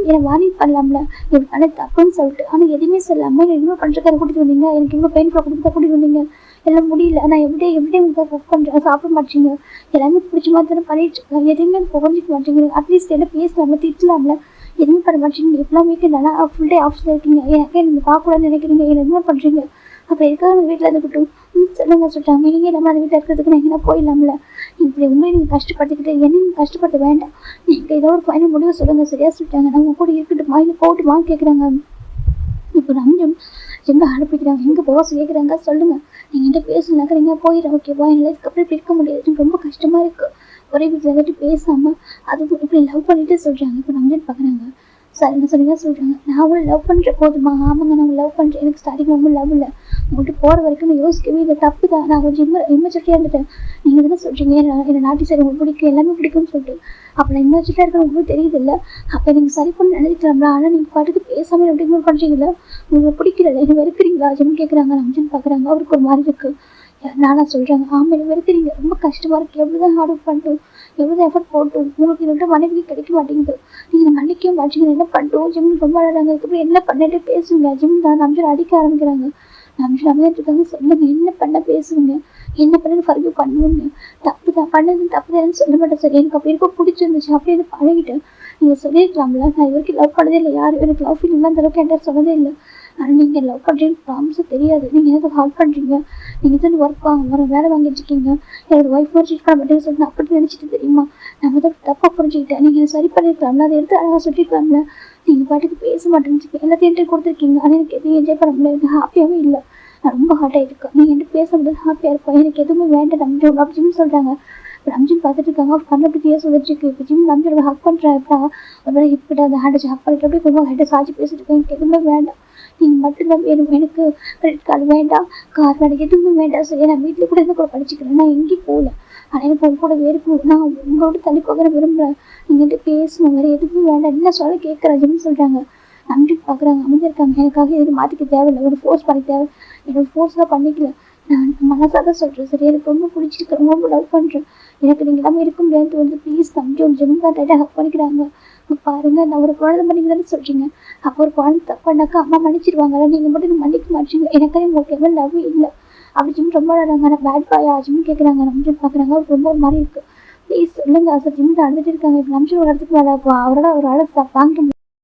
என்னை வானிட் பண்ணலாம்ல எனக்கு பண்ண தப்புன்னு சொல்லிட்டு ஆனால் எதுவுமே சொல்லாமல் என்னை இவ்வளோ பண்ணுறக்கார கூட்டிகிட்டு வந்தீங்க. எனக்கு இவ்வளோ பெயின்ஃபுல்லாக கொடுத்து கூட்டிகிட்டு வந்தீங்க எல்லாம் முடியல. நான் எப்படி உங்களுக்கு குக் பண்ணுறேன் சாப்பிட மாட்டீங்க எல்லாமே பிடிச்ச மாதிரி தானே பண்ணிட்டு இருக்கேன். எதுவுமே புரிஞ்சிக்க மாட்டேங்குது. அட்லீஸ்ட் என்ன பேசலாம்ல திட்டலாம்ல எதுவுமே பண்ண மாட்டேங்க. எப்பெல்லாம் வீட்டில் நல்லா ஃபுல் டே ஆஃபீஸில் இருக்கீங்க எனக்கு நீங்கள் பார்க்கக்கூடாதுன்னு நினைக்கிறீங்க என்ன என்ன பண்ணுறீங்க. அப்போ எதுக்காக நான் வீட்டில் இருந்துக்கிட்டும் சொல்லுங்க சொல்லிட்டாங்க. நீங்கள் நம்ம அந்த வீட்டில் இருக்கிறதுக்கு நான் எங்கன்னா போயிடலாம்ல இப்படி உண்மையை நீங்கள் கஷ்டப்படுத்திக்கிட்டு என்ன நீங்கள் கஷ்டப்படுத்த வேண்டாம். நீங்கள் ஏதோ ஒரு ஃபைனல் முடிவு சொல்லுங்கள் சரியாக சொல்லிட்டாங்க. நம்ம கூட இருக்கட்டுமா இல்லை போட்டுமான்னு கேட்குறாங்க. இப்போ நம்ஜும் எங்கே அனுப்பிக்கிறாங்க எங்கே போக கேட்குறாங்க. சொல்லுங்கள் நீங்கள் என்கிட்ட பேசுனாக்க நீங்கள் போயிடுறேன் ஓகேவா என்னால் இதுக்கப்புறம் இப்படி இருக்க முடியாது எனக்கு ரொம்ப கஷ்டமாக இருக்குது. ஒரே வீட்டில் வந்துட்டு பேசாமல் அதுவும் இப்படி லவ் பண்ணிட்டு சொல்கிறாங்க. இப்போ நம்ஜன் பார்க்குறாங்க. சார் என்ன சொல்லுங்க சொல்கிறாங்க. நான் அவங்கள லவ் பண்ணுறேன் போதுமா ஆமாங்க நான் லவ் பண்ணுறேன் எனக்கு ஸ்டார்டிங் ரொம்ப லவ் இல்லை உங்கள்கிட்ட போகிற வரைக்கும் நான் யோசிக்கவே இல்லை தப்பு தான் நான் கொஞ்சம் இம்மச்சரியாக இருந்துட்டேன். நீங்கள் தானே சொல்கிறீங்க என்னை நாட்டி சரி உங்களுக்கு பிடிக்கும் எல்லாமே பிடிக்கும்னு சொல்லிட்டு அப்போ நான் இம்மச்சரியாக இருக்கிற உங்களுக்கு தெரியுது இல்லை அப்போ நீங்கள் சரி பண்ண நினைக்கலாம்ல ஆனால் நீங்கள் பாட்டுக்கு பேசாமல் எப்படி இக்னோர் பண்ணுறீங்களா உங்களுக்கு பிடிக்கல என்ன வெறுக்கிறீங்களா ஜிம் கேட்குறாங்க. நம்ஜன் பார்க்குறாங்க அவருக்கு ஒரு மாதிரி இருக்குது. நானா சொல்கிறாங்க ஆமாம் என்ன வெறுக்கிறீங்க ரொம்ப கஷ்டமாக இருக்குது எவ்வளோ தான் ஹார்ட் ஒர்க் பண்ணிட்டோம் எவ்வளோ எஃபர்ட் போட்டோம் உங்களுக்கு என்னோட மனைவிக்கு கிடைக்க மாட்டேங்குது நீங்கள் மன்னிக்கவே மாட்டீங்க என்ன பண்ணுறோம் ஜிம் ரொம்ப அழகாங்க இதுக்கப்புறம் என்ன பண்ணிட்டு பேசுவீங்க ஜிம் தான் நம்ஜன் அடிக்க ஆரம்பிக்கிறாங்க. நம்ஜன் அமைதிட்டு இருக்காங்க. சொல்லுங்கள் என்ன பண்ண பேசுவீங்க என்ன பண்ணு ஃபர்கியூ பண்ணுவீங்க தப்பு தான் பண்ணது தப்பு தான் சொல்ல மாட்டேன் சார் எனக்கு அப்படி இருக்க பிடிச்சிருந்துச்சு அப்படியே இது பழகிட்டேன் நீங்கள் சொல்லியிருக்கலாம்ல நான் இது வரைக்கும் லவ் பண்ணதே இல்லை யாரும் எனக்கு லவ் ஃபீல் அந்த அளவுக்கு என்கிட்ட சொன்னதே இல்லை ஆனால் நீங்கள் லவ் பண்ணுறீங்கன்னு ப்ராமிஸும் தெரியாது நீங்கள் எதாவது ஹால்ப் பண்ணுறீங்க நீங்கள் தான் ஒர்க் வேலை வாங்கிட்டு இருக்கீங்க என்னோட ஒய்ஃப் மாதிரி ட்ரீட் பண்ண மாட்டேன்னு சொல்லிட்டு அப்படி நினச்சிட்டு தெரியுமா நம்ம தான் தப்பாக புரிஞ்சுக்கிட்டேன் நீங்கள் சரி பண்ணியிருக்கலாம்ல அதை எடுத்து அழகாக சொல்லியிருக்கலாம்ல நீங்கள் பாட்டுக்கு பேச மாட்டேன்னு எல்லாத்தையும் என்கிட்ட கொடுத்துருக்கீங்க ஆனால் எனக்கு எதுவும் என்ஜாய் பண்ண முடியாது எனக்கு ஹாப்பியாகவே இல்லை நான் ரொம்ப ஹார்ட்டாக இருக்கேன் நீங்கள் என்கிட்ட பேச முடியாது ஹாப்பியாக இருப்பேன் எனக்கு எதுவுமே வேண்டாம் நம்ஜன் அப்படின்னு சொல்கிறாங்க. இப்போ நம்ஜன் பார்த்துட்டு இருக்காங்க அவர் கண்ணை பற்றியே சொல்லிட்டு இருக்கு. இப்போ ஜிம் நம்ஜன் ஹக் பண்ணுறேன் எப்படா ஒரு வேலை இப்படி அந்த ஹேண்டை ஹக் பண்ணிட்டு அப்படியே கொஞ்சம் ஹெட்டை சாட்சி பேசிட்டு இருக்கேன் எனக்கு எதுவுமே வேண்டாம் நீங்கள் மட்டும்தான் வேணும் எனக்கு கிரெடிட் கார்டு வேண்டாம் கார் வேண்டாம் எதுவுமே வேண்டாம் சரி நான் வீட்டில் கூட இருந்து கூட படிச்சுக்கிறேன் நான் எங்கேயும் போகல ஆனால் எனக்கு உங்க கூட வேறு நான் உங்களோட தள்ளி போகிற விரும்புகிறேன் நீங்கள் பேசணும் வேறு எதுவுமே வேண்டாம் என்ன சொல்ல கேட்குறேன் ஜிம்னு சொல்கிறாங்க. நன்றி பார்க்குறாங்க அமைதியாக இருக்காங்க. எனக்காக எதுக்கு மாற்றிக்க தேவையில்லை ஒரு ஃபோர்ஸ் பண்ணி தேவை என்னோட ஃபோர்ஸ்லாம் பண்ணிக்கல நான் மனசாக தான் சொல்கிறேன் சரி எனக்கு ரொம்ப பிடிச்சிருக்கு ரொம்ப லவ் பண்ணுறேன் எனக்கு நீங்கள் எல்லாமே இருக்க முடியாதுன்னு தோணுது ப்ளீஸ் நம்பி ஒரு ஜிம் தான் டைட்டாக ஹக் பண்ணிக்கிறாங்க. பாருங்கள் நான் ஒரு குழந்தை பண்ணிங்க தானே சொல்கிறீங்க அப்போ ஒரு குழந்தை தப்பானாக்கா அம்மா மன்னிச்சிருவாங்கல்ல நீங்கள் மட்டும் மன்னிக்க மாட்டீங்க எனக்கு உங்களுக்கு எவ்வளோ லவ் இல்லை அப்படி ஜிம் ரொம்ப அழகாங்க நான் பேட் பாயா ஜிம் கேட்குறாங்க. நம்ஜன் பார்க்குறாங்க அவருக்கு ரொம்ப ஒரு மாதிரி இருக்குது ப்ளீஸ் சொல்லுங்கள் சார் ஜிம் அழுதுட்டு இருக்காங்க இப்போ நம்ஜன் ஒரு இடத்துக்கு மேலே அவரோட ஒரு அழகு தாங்க